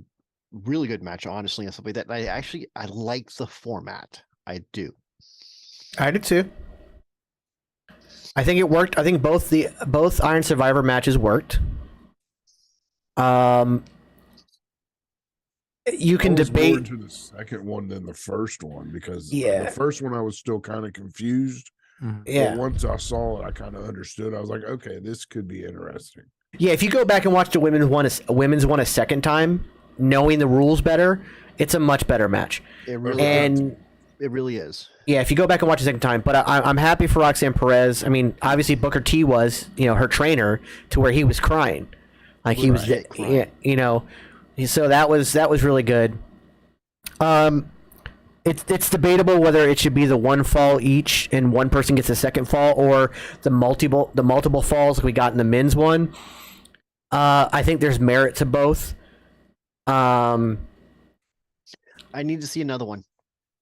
really good match, honestly, and stuff like that. And I like the format. I do. I did too. I think it worked. I think both Iron Survivor matches worked. You can debate more to the second one than the first one because the first one I was still kind of confused. Yeah. But once I saw it, I kind of understood. I was like, okay, this could be interesting. Yeah, if you go back and watch the women's one a second time, knowing the rules better, it's a much better match. It really is. Yeah, if you go back and watch a second time, but I'm happy for Roxanne Perez. I mean, obviously Booker T was, her trainer to where he was crying, like he was, so that was really good. It's debatable whether it should be the one fall each and one person gets a second fall or the multiple falls like we got in the men's one. I think there's merit to both. I need to see another one.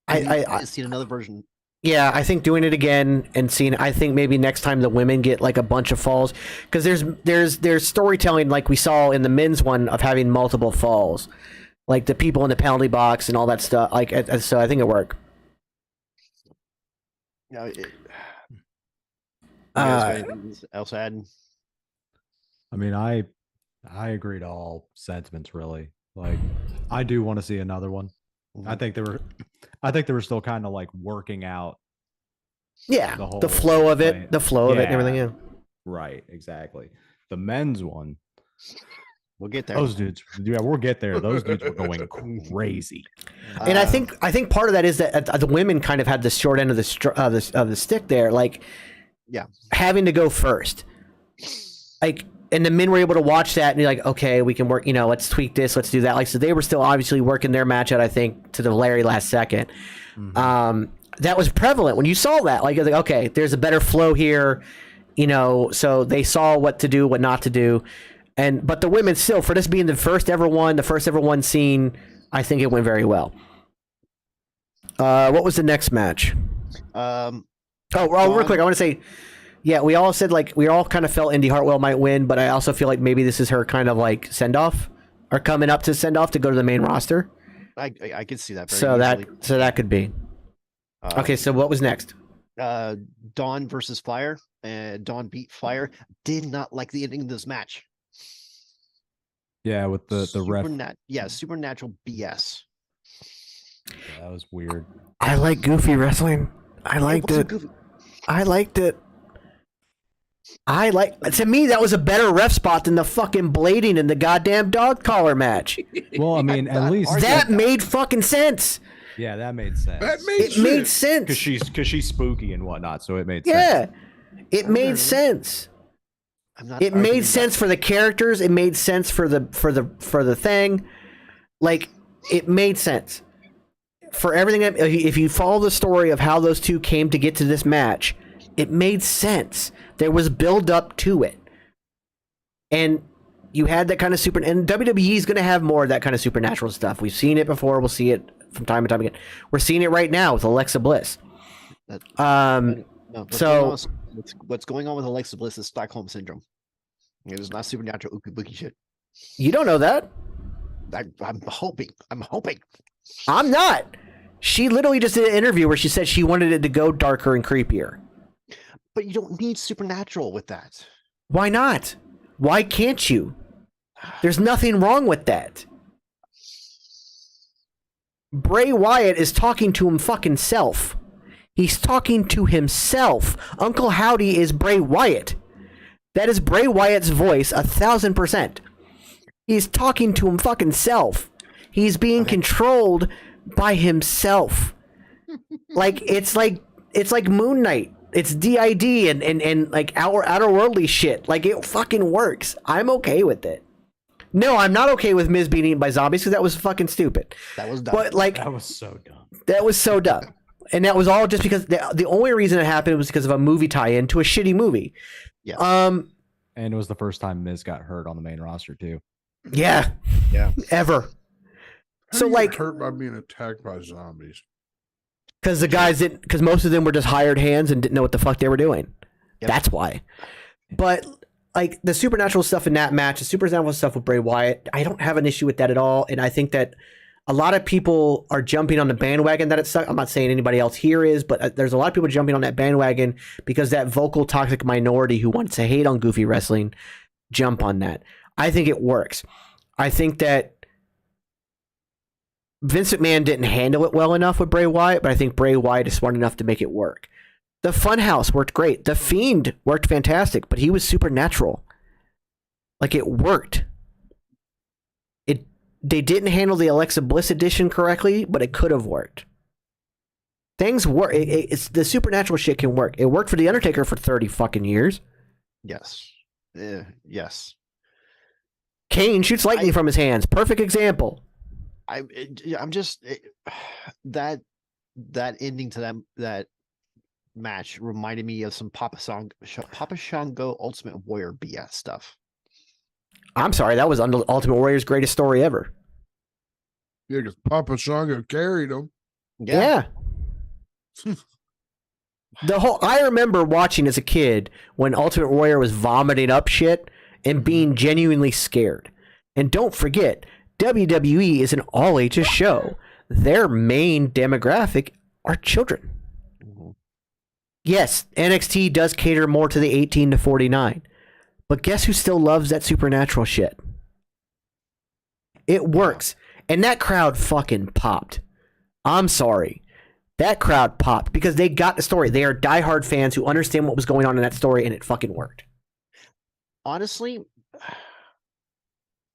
I see another version. Yeah, I think doing it again and seeing. I think maybe next time the women get like a bunch of falls because there's storytelling like we saw in the men's one of having multiple falls, like the people in the penalty box and all that stuff. Like so, I think it worked. No, anything else add? I mean, I agree to all sentiments really. Like, I do want to see another one. Mm-hmm. I think they were still kind of like working out. Yeah, the flow of it, and everything. Yeah, right, exactly. The men's one, we'll get there. Those dudes, we'll get there. Those dudes were going crazy. And I think part of that is that the women kind of had the short end of the stick there, like having to go first, like. And the men were able to watch that and be like, okay, we can work, let's tweak this, let's do that. Like, so they were still obviously working their match out, I think, to the very last second. Mm-hmm. That was prevalent when you saw that. Like, okay, there's a better flow here, so they saw what to do, what not to do. But the women still, for this being the first ever one seen, I think it went very well. What was the next match? Real quick, I want to say, yeah, we all said we all kind of felt Indy Hartwell might win, but I also feel like maybe this is her kind of like send off or coming up to send off to go to the main roster. I could see that. So that could be. Okay, so what was next? Dawn versus Fire. Dawn beat Fire. Did not like the ending of this match. Yeah, with the ref. Supernatural BS. Yeah, that was weird. I like goofy wrestling. I liked it. Goofy. I liked it. To me, that was a better ref spot than the fucking blading in the goddamn dog collar match. Well, I mean, at least That made fucking sense. yeah, that made sense. That made It made sense. because she's spooky and whatnot, so it made sense. Yeah, it made sense. It made sense for the characters. It made sense for the thing. Like, it made sense for everything. If you follow the story of how those two came to get to this match, it made sense. There was build up to it, and you had that kind of and WWE is going to have more of that kind of supernatural stuff. We've seen it before. We'll see it from time to time again. We're seeing it right now with Alexa Bliss. What's going on with Alexa Bliss is Stockholm syndrome. It is not supernatural ookie shit. You don't know that. I'm hoping. I'm not. She literally just did an interview where she said she wanted it to go darker and creepier. But you don't need supernatural with that. Why not? Why can't you? There's nothing wrong with that. Bray Wyatt is talking to him fucking self. He's talking to himself. Uncle Howdy is Bray Wyatt. That is Bray Wyatt's voice 1,000%. He's talking to him fucking self. He's being controlled by himself. It's like Moon Knight. It's DID and like outer worldly shit. Like, it fucking works. I'm okay with it. No, I'm not okay with Miz being eaten by zombies because that was fucking stupid. That was dumb. But like, That was so dumb. that was so dumb. And that was all just because the only reason it happened was because of a movie tie-in to a shitty movie. Yeah. And it was the first time Miz got hurt on the main roster too. Yeah. Yeah. Ever. How So do you like, get hurt by being attacked by zombies? because most of them were just hired hands and didn't know what the fuck they were doing. Yep. That's why. But like the supernatural stuff in that match, the supernatural stuff with Bray Wyatt, I don't have an issue with that at all. And I think that a lot of people are jumping on the bandwagon that it sucks. I'm not saying anybody else here is, but there's a lot of people jumping on that bandwagon because that vocal toxic minority who wants to hate on goofy wrestling jump on that. I think it works. I think that Vince McMahon didn't handle it well enough with Bray Wyatt, but I think Bray Wyatt is smart enough to make it work. The Funhouse worked great. The Fiend worked fantastic, but he was supernatural. Like, it worked. They didn't handle the Alexa Bliss edition correctly, but it could have worked. Things work. It's the supernatural shit can work. It worked for The Undertaker for 30 fucking years. Yes. Yes. Kane shoots lightning from his hands. Perfect example. I'm just that ending to that match reminded me of some Papa Shango Ultimate Warrior BS stuff. I'm sorry, that was Ultimate Warrior's greatest story ever. Yeah, because Papa Shango carried him. Yeah. I remember watching as a kid when Ultimate Warrior was vomiting up shit and being genuinely scared. And don't forget, WWE is an all ages show. Their main demographic are children. Mm-hmm. Yes, NXT does cater more to the 18 to 49. But guess who still loves that supernatural shit? It works. And that crowd fucking popped. I'm sorry. That crowd popped because they got the story. They are diehard fans who understand what was going on in that story, and it fucking worked. Honestly,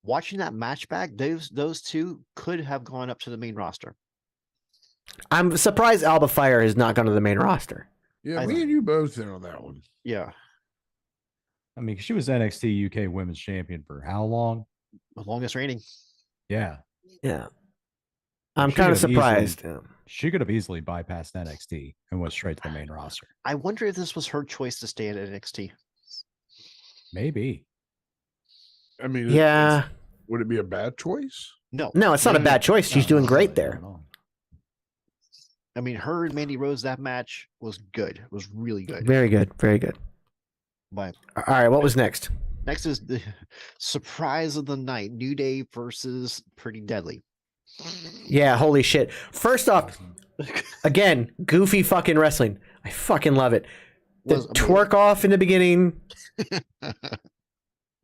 watching that match back, those two could have gone up to the main roster. I'm surprised Alba Fire has not gone to the main roster. Yeah, me and you both in on that one. Yeah. I mean, she was NXT UK Women's Champion for how long? The longest reigning. Yeah. Yeah. I'm She kind of could have surprised. She could have easily bypassed NXT and went straight to the main roster. I wonder if this was her choice to stay at NXT. Maybe. I mean, Yeah. would it be a bad choice? No. No, it's not a bad choice. She's doing great there. I mean, her and Mandy Rose, that match was good. It was really good. Very good. Very good. But All right, what was next? next is the surprise of the night: New Day versus Pretty Deadly. Yeah, holy shit. First off, again, goofy fucking wrestling. I fucking love it. The twerk off in the beginning.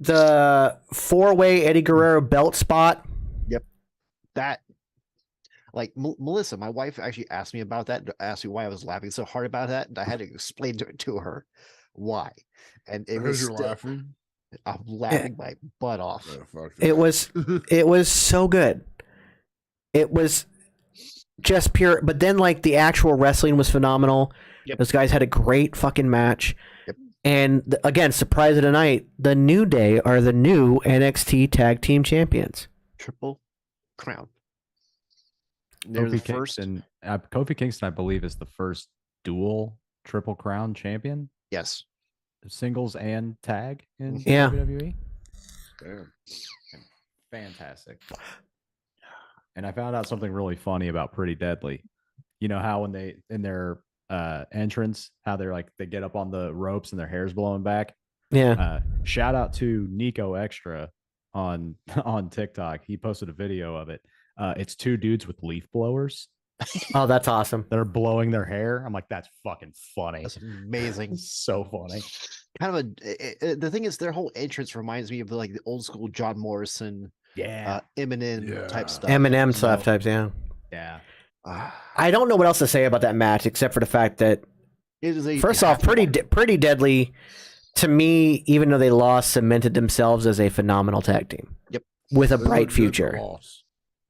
The 4-way Eddie Guerrero belt spot. Yep. That, like, Melissa, my wife actually asked me about that, asked me why I was laughing so hard about that, and I had to explain to her. Why? And it Because was you're still- laughing. I'm laughing my butt off. Oh, fuck that. It was so good. It was just pure. But then, like, the actual wrestling was phenomenal. Yep. Those guys had a great fucking match. Yep. And again, surprise of the night: the New Day are the new NXT Tag Team Champions. Triple crown. They're the first. Kofi Kingston, I believe, is the first dual Triple Crown champion, Yes. singles and tag in Yeah. WWE. Damn. Fantastic. And I found out something really funny about Pretty Deadly. You know how when they in their entrance, how they're like they get up on the ropes and their hair's blowing back. Yeah. Shout out to Nico Extra on TikTok. He posted a video of it. It's two dudes with leaf blowers Oh, that's awesome. that are blowing their hair. I'm like, that's fucking funny. That's amazing. So funny. Kind of the thing is, their whole entrance reminds me of like the old school John Morrison, Yeah. Eminem Yeah. type stuff. Eminem So, stuff types. Yeah. Yeah. I don't know what else to say about that match except for the fact that it is a first off, Pretty Deadly, to me, even though they lost, cemented themselves as a phenomenal tag team. Yep. With a They were bright good future. loss.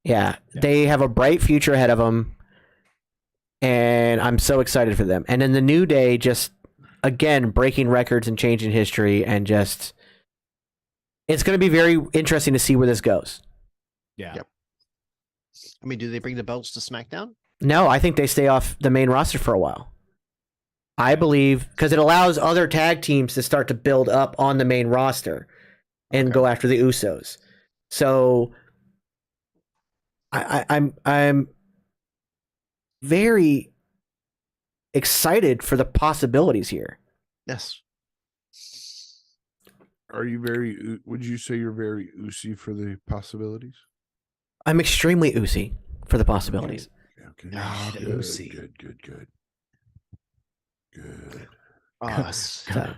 Yeah, Yeah. they have a bright future ahead of them, and I'm so excited for them. And then the New Day, just again breaking records and changing history, and just it's going to be very interesting to see where this goes. Yeah. Yep. I mean, do they bring the belts to SmackDown? No, I think they stay off the main roster for a while. I believe because it allows other tag teams to start to build up on the main roster and Okay. go after the Usos. So I'm very excited for the possibilities here. Yes. Are you very? Would you say you're very oozy for the possibilities? I'm extremely oozy for the possibilities. Okay. Ah, Good, oozy. Good. So,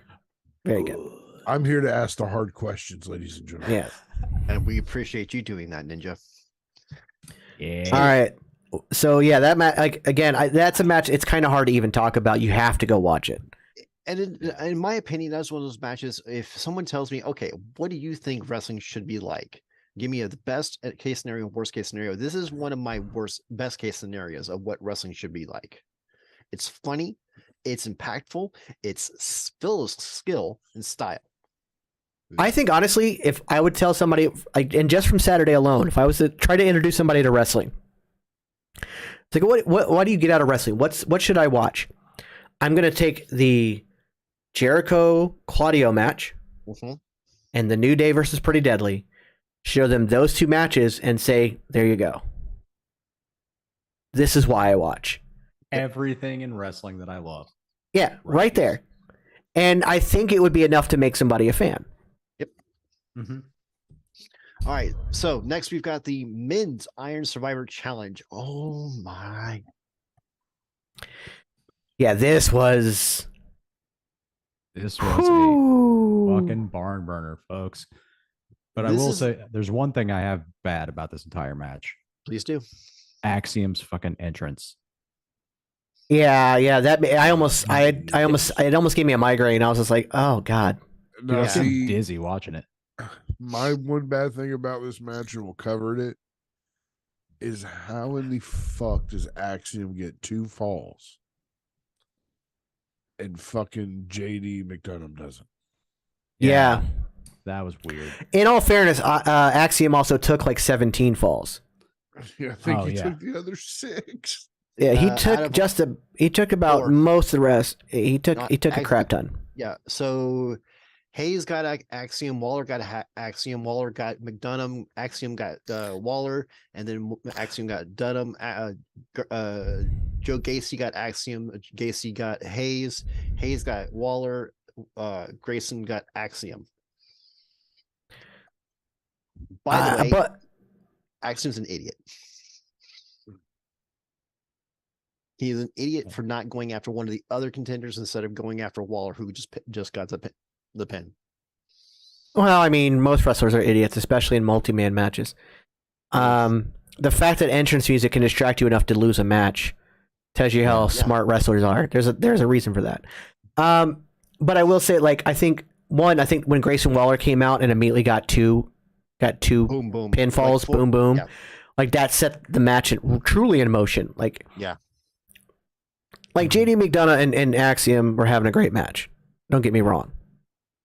very good. I'm here to ask the hard questions, ladies and gentlemen. Yeah. And we appreciate you doing that, Ninja. Yeah. All right. So yeah, that match. Like again, that's a match. It's kind of hard to even talk about. You have to go watch it. And in my opinion, that's one of those matches. If someone tells me, okay, what do you think wrestling should be like? Give me the best case scenario, worst case scenario. This is one of my best case scenarios of what wrestling should be like. It's funny, it's impactful, it's full of skill and style. I think honestly, if I would tell somebody, and just from Saturday alone, if I was to try to introduce somebody to wrestling, it's like, what do you get out of wrestling? What should I watch? I'm gonna take the Jericho Claudio match Mhm. and the New Day versus Pretty Deadly. Show them those two matches and say, there you go. This is why I watch. Everything in wrestling that I love. Yeah, right there. And I think it would be enough to make somebody a fan. Mm-hmm. All right. So next we've got the Men's Iron Survivor Challenge. Oh my. Yeah, this was This was a Whew. fucking barn burner, folks. But I This will is- say there's one thing I have bad about this entire match. Please do. Axiom's fucking entrance. Yeah, that I almost it almost gave me a migraine. I was just like, oh god. Dude, Now, I was getting see, dizzy watching it. my one bad thing about this match, and we'll cover it, is how in the fuck does Axiom get 2 falls and fucking JD McDonough doesn't? Yeah. That was weird. In all fairness, Axiom also took like 17 falls. Yeah, I think Oh, he yeah. took the other 6. Yeah, he Out took of he took about 4. most of the rest. He took Not a crap ton. Yeah. So Hayes got Axiom, Waller got Axiom, Waller got McDonough, Axiom got Waller, and then Axiom got Dunham. Joe Gacy got Axiom, Gacy got Hayes, Hayes got Waller, Grayson got Axiom. By the way, But Axiom's an idiot. He's an idiot for not going after one of the other contenders instead of going after Waller, who just got the pin. well, I mean, most wrestlers are idiots, especially in multi-man matches. The fact that entrance music can distract you enough to lose a match tells you how Yeah. smart wrestlers are. There's a reason for that. But I will say, like, I think when Grayson Waller came out and immediately got two Boom, boom. pinfalls, boom, boom, Yeah. like that set the match truly in motion. Like, Yeah. like JD McDonough and Axiom were having a great match. Don't get me wrong.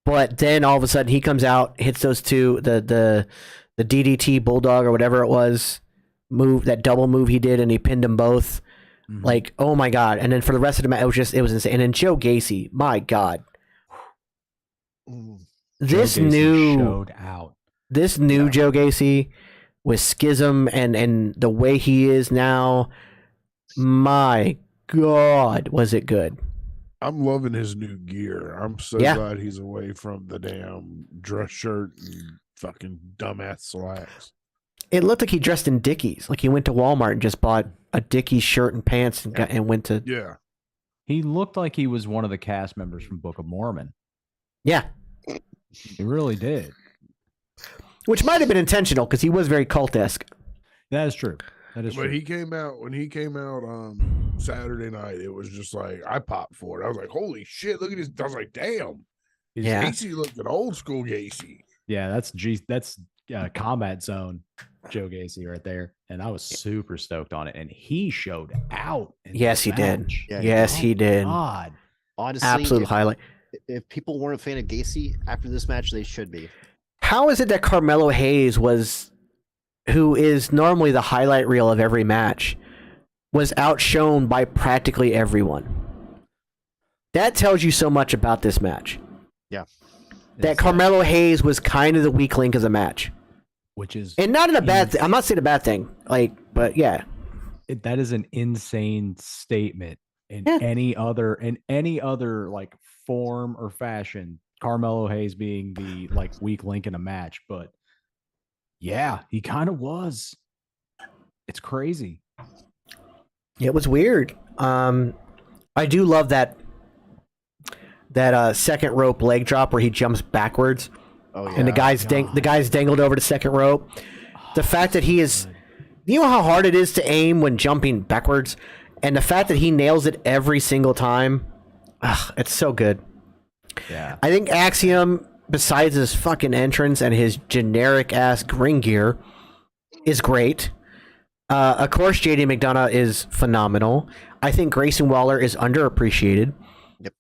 But then all of a sudden he comes out, hits those two, the DDT Bulldog or whatever it was, that double move he did, and he pinned them both. Mhm. Like, oh my God. And then for the rest of the match, it was insane. And then Joe Gacy, my God. Mm. This Joe Gacy new showed out. Joe Gacy with Schism and the way he is now, my God, was it good. I'm loving his new gear. I'm so Yeah. glad he's away from the damn dress shirt and fucking dumbass slacks. It looked like he dressed in Dickies. Like he went to Walmart and just bought a Dickies shirt and pants and went to... Yeah. He looked like he was one of the cast members from Book of Mormon. Yeah. He really did. Which might have been intentional because he was very cult-esque. That is true. That is But true. when he came out Saturday night, it was just like I popped for it. I was like, holy shit, look at this. I was like, damn. Yeah. Gacy looked an old school Gacy. Yeah, that's Combat Zone Joe Gacy right there. And I was super stoked on it. And he showed out. in Yes, this he did. match. Yeah, Yes, Oh he did. God. Honestly, Absolute if, highlight. if people weren't a fan of Gacy after this match, they should be. How is it that Carmelo Hayes who is normally the highlight reel of every match, was outshone by practically everyone? That tells you so much about this match. Yeah. That Carmelo Hayes was kind of the weak link of the match. Which is And not in a bad thing. I'm not saying a bad thing. Like, but yeah. that is an insane statement in Yeah. any other like form or fashion. Carmelo Hayes being the like weak link in a match, but yeah, he kind of was. It's crazy. It was weird. I do love that second rope leg drop where he jumps backwards. Oh yeah. And the guy's dangled over the second rope. The fact that he is, you know how hard it is to aim when jumping backwards, and the fact that he nails it every single time, it's so good. Yeah. I think Axiom, besides his fucking entrance and his generic ass ring gear, is great. Of course, JD McDonough is phenomenal. I think Grayson Waller is underappreciated. Yep.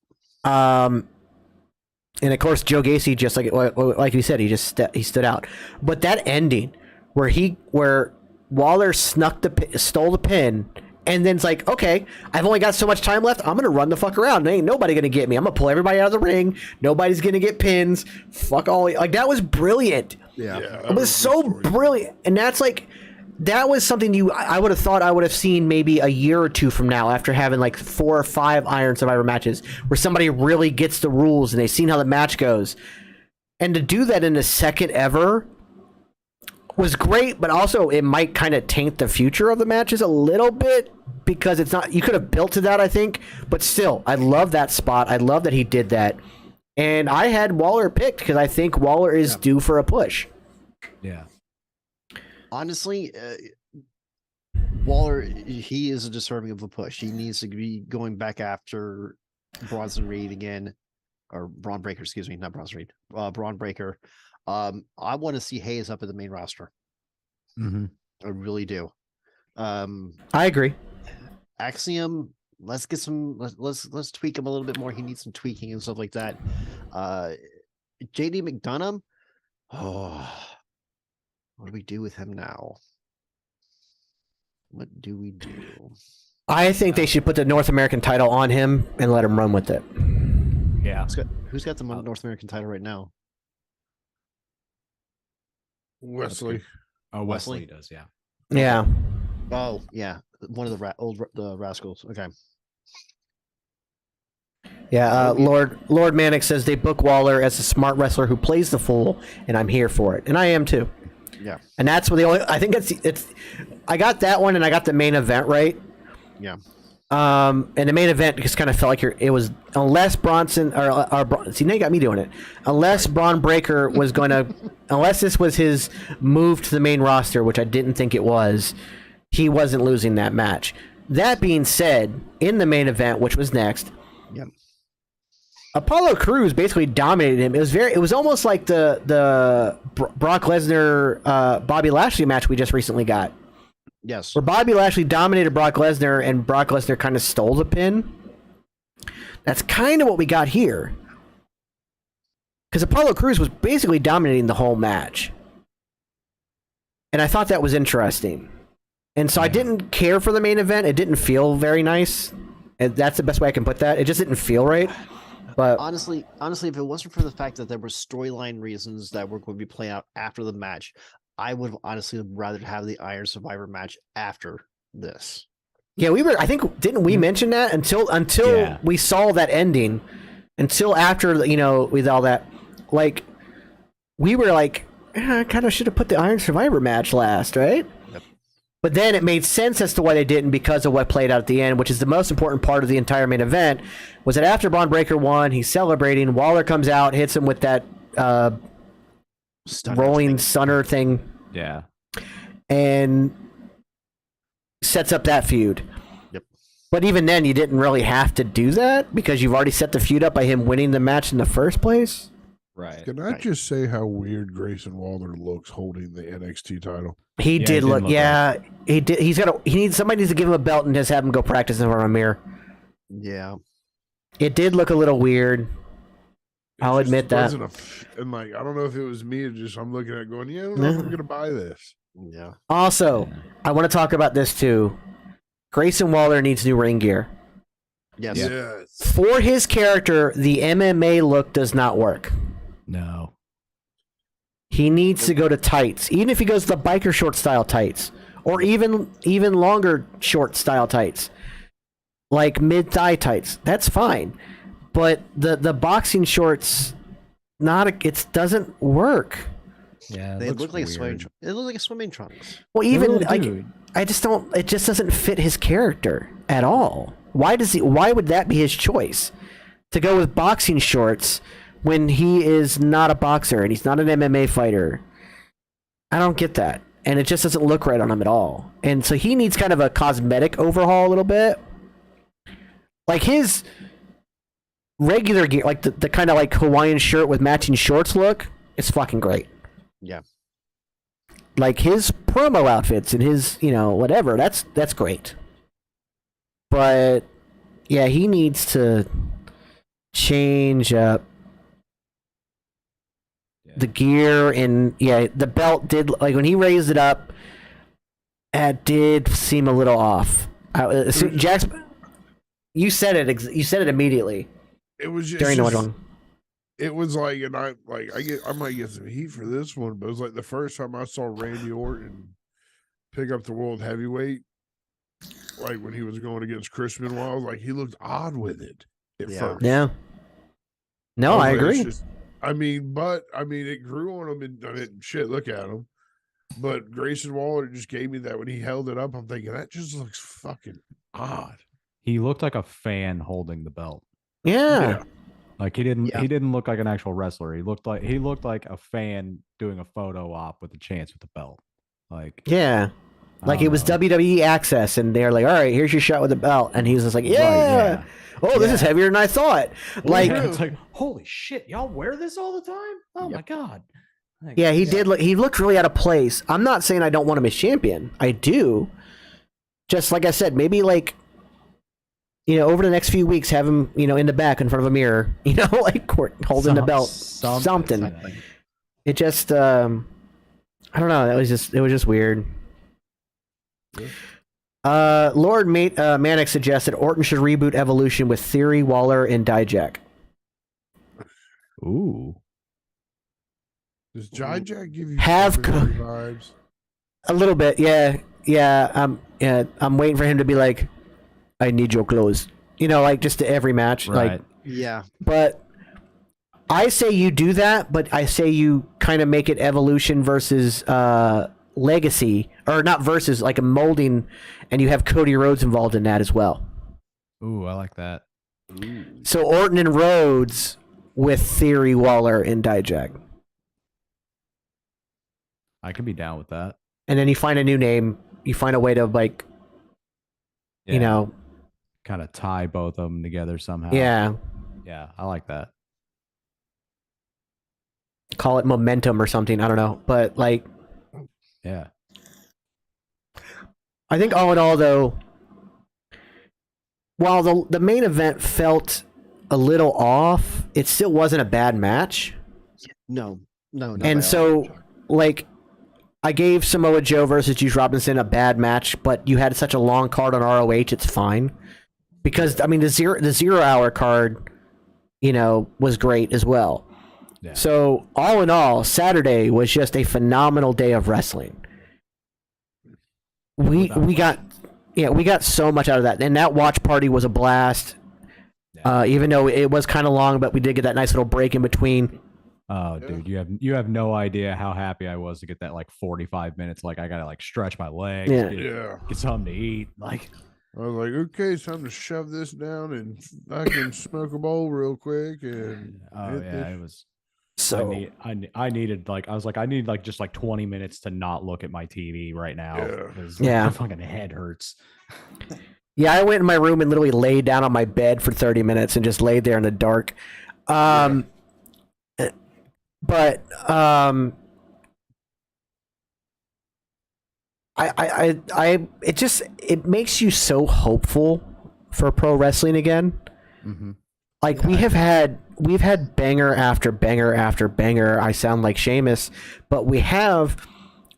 And of course, Joe Gacy, just like you said, he stood out. But that ending where Waller stole the pin, and then's like, okay, I've only got so much time left. I'm gonna run the fuck around. Ain't nobody gonna get me. I'm gonna pull everybody out of the ring. Nobody's gonna get pins. Fuck all. Like, that was brilliant. Yeah. It was so brilliant, and that was something I would have thought I would have seen maybe a year or two from now, after having like 4 or 5 Iron Survivor matches where somebody really gets the rules and they've seen how the match goes. And to do that in the second ever was great, but also it might kind of taint the future of the matches a little bit, because it's not, you could have built to that, I think, but still, I love that spot. I love that he did that. And I had Waller picked because I think Waller is due for a push. Yeah. Honestly, Waller, he is deserving of a push. He needs to be going back after Bronson Reed again, or Braun Breaker, excuse me, not Bronson Reed, Braun Breaker. I want to see Hayes up at the main roster. Mm-hmm. I really do. I agree. Axiom, let's get some. Let's tweak him a little bit more. He needs some tweaking and stuff like that. JD McDonough. Oh, what do we do with him now? What do we do? I think they should put the North American title on him and let him run with it. Yeah. Who's got the North American title right now? Wesley. Oh, Wesley Wesley? does, yeah. Yeah. Oh, yeah, one of the Rascals. Okay. Yeah, Lord Manic says they book Waller as a smart wrestler who plays the fool, and I'm here for it, and I am too. Yeah. And that's what I think it's. I got that one, and I got the main event right. Yeah. And the main event just kind of felt like it was, unless Bronson see, now you got me doing it. Unless Braun Breaker was going to, unless this was his move to the main roster, which I didn't think it was, he wasn't losing that match. That being said, in the main event, which was next, Yep. Apollo Crews basically dominated him. It was almost like the Brock Lesnar Bobby Lashley match we just recently got, Yes. where Bobby Lashley dominated Brock Lesnar and Brock Lesnar kind of stole the pin. That's kind of what we got here, because Apollo Crews was basically dominating the whole match, and I thought that was interesting. And so I didn't care for the main event. It didn't feel very nice. And that's the best way I can put that. It just didn't feel right. But Honestly, if it wasn't for the fact that there were storyline reasons that were going to be playing out after the match, I would have honestly rather have the Iron Survivor match after this. yeah, I think, didn't we mention that until Yeah. we saw that ending, until after, with all that, like, we were like, I kind of should have put the Iron Survivor match last, right? Yep. But then it made sense as to why they didn't, because of what played out at the end, which is the most important part of the entire main event, was that after Braun Breaker won, he's celebrating, Waller comes out, hits him with that Stunner rolling thing. stunner thing, Yeah. and sets up that feud. Yep. But even then, you didn't really have to do that, because you've already set the feud up by him winning the match in the first place. Right. Can I Right. just say how weird Grayson Waller looks holding the NXT title? He Yeah, did he look, didn't look yeah, he did. Somebody needs to give him a belt and just have him go practice in front of a mirror. Yeah. It did look a little weird. It I'll just admit that. wasn't and like, I don't know if it was me or just I'm looking at it going, yeah, I don't know if I'm gonna buy this. Yeah. Also, I want to talk about this too. Grayson Waller needs new ring gear. Yes. Yeah. Yes. For his character, the MMA look does not work. No. He needs to go to tights, even if he goes to the biker short style tights, or even longer short style tights, like mid thigh tights. That's fine, but the boxing shorts, it doesn't work. Yeah. They looks look like weird. it looked like a swimming trunks. Well, They even really like, do. I just don't. It just doesn't fit his character at all. Why would that be his choice to go with boxing shorts when he is not a boxer and he's not an MMA fighter? I don't get that, and it just doesn't look right on him at all. And so he needs kind of a cosmetic overhaul a little bit. Like his regular gear, like the kind of like Hawaiian shirt with matching shorts look, is fucking great. Yeah. Like his promo outfits and his, whatever, that's great. But yeah, he needs to change up the gear, and the belt did, like, when he raised it up, it did seem a little off. Jax, you said it immediately It was just during the one. it was like, and I might get some heat for this one, but it was like the first time I saw Randy Orton pick up the world heavyweight, like when he was going against Chris Benoit, like he looked odd with it at Yeah. first. Yeah. No, I was like, it's agree. just- it grew on him, and shit, look at him. But Grayson Waller just gave me that when he held it up. I'm thinking that just looks fucking odd. He looked like a fan holding the belt. Yeah. Like he didn't Yeah. he didn't look like an actual wrestler. He looked like a fan doing a photo op with a chance with the belt. Like Yeah. I Like don't it was know. WWE Access, and they're like, all right, here's your shot with the belt. And he was just like, yeah. yeah. Oh, this is Yeah. heavier than I thought. Like, Yeah, it's like, holy shit, y'all wear this all the time? Oh my god. Like, yeah, he did. He looked really out of place. I'm not saying I don't want him as champion. I do. Just like I said, maybe like, over the next few weeks, have him, in the back in front of a mirror, like holding the belt, something. It just, I don't know. It was just weird. Lord Manic suggested Orton should reboot Evolution with Theory, Waller, and Dijak. Ooh. Does Dijak give you Have Superman vibes? A little bit, yeah. I'm waiting for him to be like, I need your clothes. Like just to every match. Right. Like, Yeah. but I say you do that, but I say you kind of make it Evolution versus Legacy, or not versus, like a molding, and you have Cody Rhodes involved in that as well. Ooh, I like that. So Orton and Rhodes with Theory, Waller, and Dijak. I can be down with that. And then you find a new name. You find a way to, like, Yeah. kind Kind of tie both of them together somehow. yeah. Yeah, I like that. Call it momentum or something. I don't know, but like, Yeah. I think all in all, though, while the main event felt a little off, it still wasn't a bad match. No. And so, like, I gave Samoa Joe versus Juice Robinson a bad match, but you had such a long card on ROH, it's fine. Because I mean, the 0 hour card, you know, was great as well. Yeah. So all in all, Saturday was just a phenomenal day of wrestling. We got so much out of that, and that watch party was a blast. Yeah. Even though it was kind of long, but we did get that nice little break in between. Oh, dude, you have no idea how happy I was to get that like 45 minutes. Like I gotta like stretch my legs, get something to eat. Like I was like, okay, it's time to shove this down and I can smoke a bowl real quick. And it was. So I needed like I need like just like 20 minutes to not look at my TV right now. Because my fucking head hurts. Yeah, I went in my room and literally laid down on my bed for 30 minutes and just laid there in the dark. But it makes you so hopeful for pro wrestling again. Mm-hmm. Like we've had banger after banger after banger. I sound like Sheamus, but we have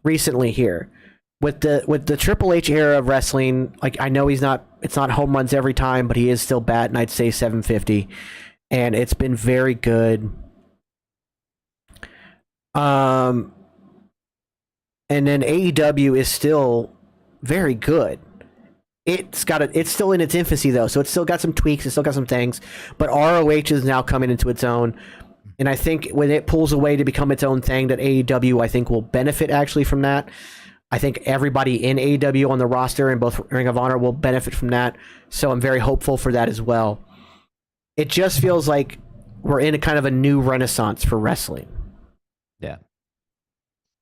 recently here with the Triple H era of wrestling. Like I know it's not home runs every time, but he is still batting, I'd say 750, and it's been very good. And then AEW is still very good. It's still in its infancy though, so it's still got some tweaks, it's still got some things, but ROH is now coming into its own, and I think when it pulls away to become its own thing, that AEW I think will benefit actually from that. I think everybody in AEW on the roster and both Ring of Honor will benefit from that, so I'm very hopeful for that as well. It just feels like we're in a kind of a new renaissance for wrestling. Yeah,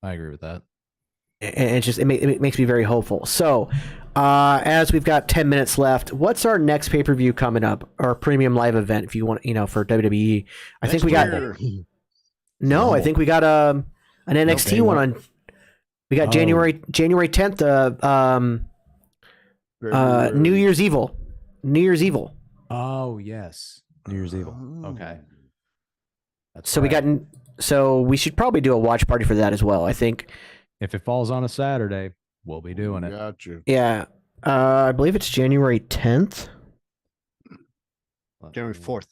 I agree with that. And it makes me very hopeful. So, as we've got 10 minutes left, what's our next pay-per-view coming up? Our premium live event, if you want, for WWE. I think we got I think we got an NXT one on. We got January 10th. New Year's Evil. New Year's Evil. Oh yes, New Year's Evil. Okay. So we got. So we should probably do a watch party for that as well. I think. If it falls on a Saturday, we'll be doing it. Gotcha. Yeah. I believe it's January 10th. January 4th.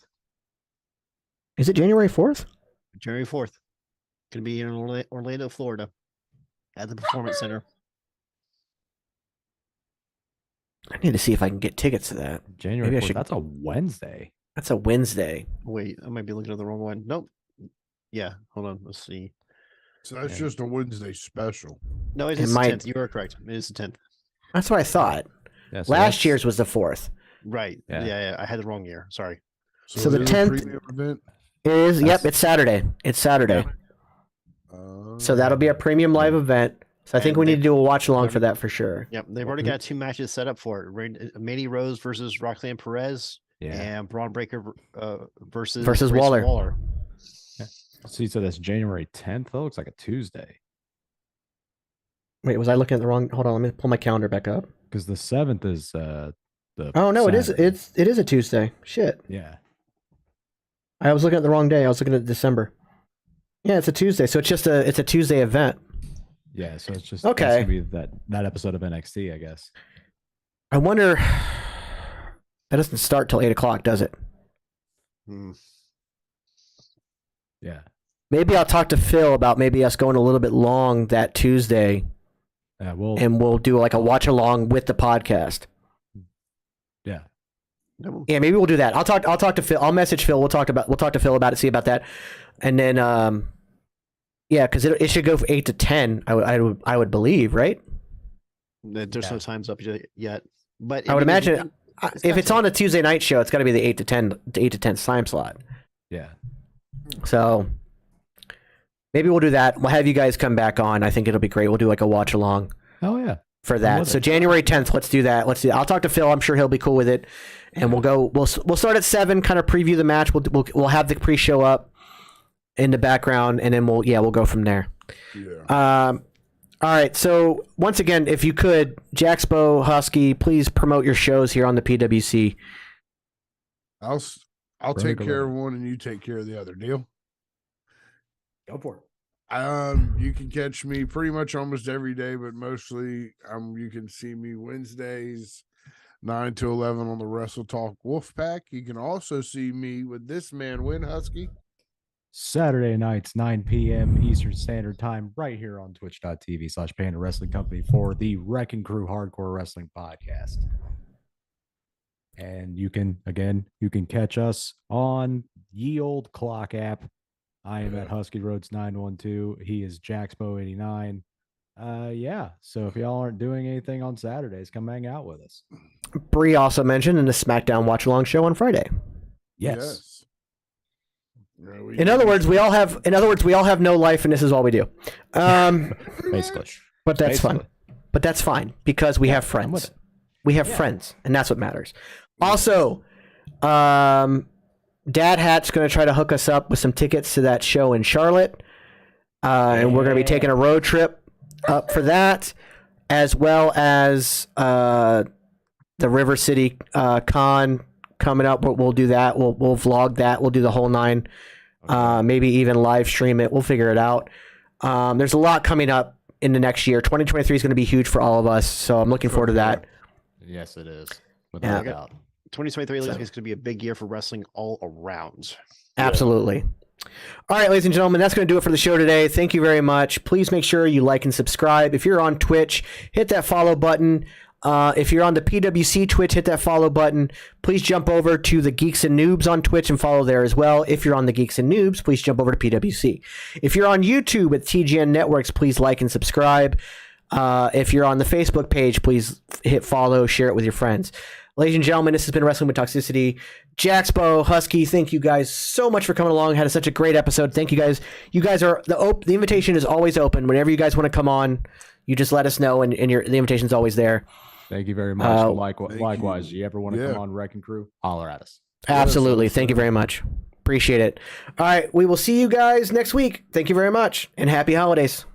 Is it January 4th? January 4th. Gonna be in Orlando, Florida, at the Performance Center. I need to see if I can get tickets to that. January 4th. That's a Wednesday. That's a Wednesday. Wait, I might be looking at the wrong one. Nope. Yeah, hold on. Let's see. So that's just a Wednesday special. No, it is the 10th. You are correct. It is the 10th. That's what I thought. Yeah, so Last year's was the 4th. Right. Yeah. Yeah. I had the wrong year. Sorry. So the it is a 10th premium event? It is. Yep, it's Saturday. It's Saturday. So that'll be a premium live event. So I think we need to do a watch along for that for sure. Yep. They've already got 2 matches set up for it. Mandy Rose versus Roxanne Perez. Yeah. And Braun Breaker versus Waller. Yeah. See, so that's January 10th. That looks like a Tuesday. Wait, was I looking at the wrong? Hold on, let me pull my calendar back up. Because the 7th is the. Oh no, Saturday. it is a Tuesday. Shit. Yeah. I was looking at the wrong day. I was looking at December. Yeah, it's a Tuesday, so it's a Tuesday event. Yeah, so it's just okay. It's gonna be that episode of NXT, I guess. I wonder. That doesn't start till 8:00, does it? Yeah. Maybe I'll talk to Phil about maybe us going a little bit long that Tuesday. Yeah, we'll do like a watch along with the podcast. Yeah. Yeah, maybe we'll do that. I'll talk to Phil. I'll message Phil. We'll talk to Phil about it. See about that, and then yeah, because it should go from 8 to 10. I would believe, right? There's no times up yet, but I would imagine if it's on a Tuesday night show, it's got to be the 8 to 10 time slot. Yeah. So maybe we'll do that. We'll have you guys come back on. I think it'll be great. We'll do like a watch along. Oh yeah. for that. with So it. January 10th, let's do that. I'll talk to Phil. I'm sure he'll be cool with it. And we'll start at 7, kind of preview the match. We'll have the pre-show up in the background, and then we'll go from there. Yeah. All right. So once again, if you could, JaxBo, Husky, please promote your shows here on the PWC. I'll Bro, take go care ahead. of one and you take care of the other. Deal? Go for it. You can catch me pretty much almost every day, but mostly you can see me Wednesdays 9 to 11 on the Wrestle Talk Wolfpack. You can also see me with this man, Husky. Saturday nights, 9 p.m. Eastern Standard Time, right here on twitch.tv/Panda Wrestling Company for the Wrecking Crew Hardcore Wrestling Podcast. And you can catch us on Ye Old Clock app. I am at Husky Rhodes 912. He is JaxBo 89. Yeah. So if y'all aren't doing anything on Saturdays, come hang out with us. Bree also mentioned in the SmackDown Watch Along show on Friday. Yes. Yeah, In other words, we all have no life, and this is all we do. Basically. But that's Basically. fun. But that's fine because we have I'm with friends. it. We have friends, and that's what matters. Also, Dad Hat's going to try to hook us up with some tickets to that show in Charlotte, and we're going to be taking a road trip up for that, as well as the River City Con coming up. We'll do that. We'll vlog that. We'll do the whole 9. Maybe even live stream it. We'll figure it out. There's a lot coming up in the next year. 2023 is going to be huge for all of us, so I'm looking forward to that. Yes, it is. Yeah. Without a doubt. 2023 looks like it's going to be a big year for wrestling all around. Absolutely. All right, ladies and gentlemen, that's going to do it for the show today. Thank you very much. Please make sure you like and subscribe. If you're on Twitch, hit that follow button. If you're on the PWC Twitch, hit that follow button. Please jump over to the Geeks and Noobs on Twitch and follow there as well. If you're on the Geeks and Noobs, please jump over to PWC. If you're on YouTube at TGN Networks, please like and subscribe. If you're on the Facebook page, please hit follow, share it with your friends. Ladies and gentlemen, this has been Wrestling with Toxicity. JaxBo, Husky, thank you guys so much for coming along. Had such a great episode. Thank you guys. You guys are the invitation is always open. Whenever you guys want to come on, you just let us know, and the invitation's always there. Thank you very much. thank Likewise, you. you ever want to Yeah. come on Wrecking Crew, holler at us. Absolutely. Yes, Thank you very much. Appreciate it. All right, we will see you guys next week. Thank you very much, and happy holidays.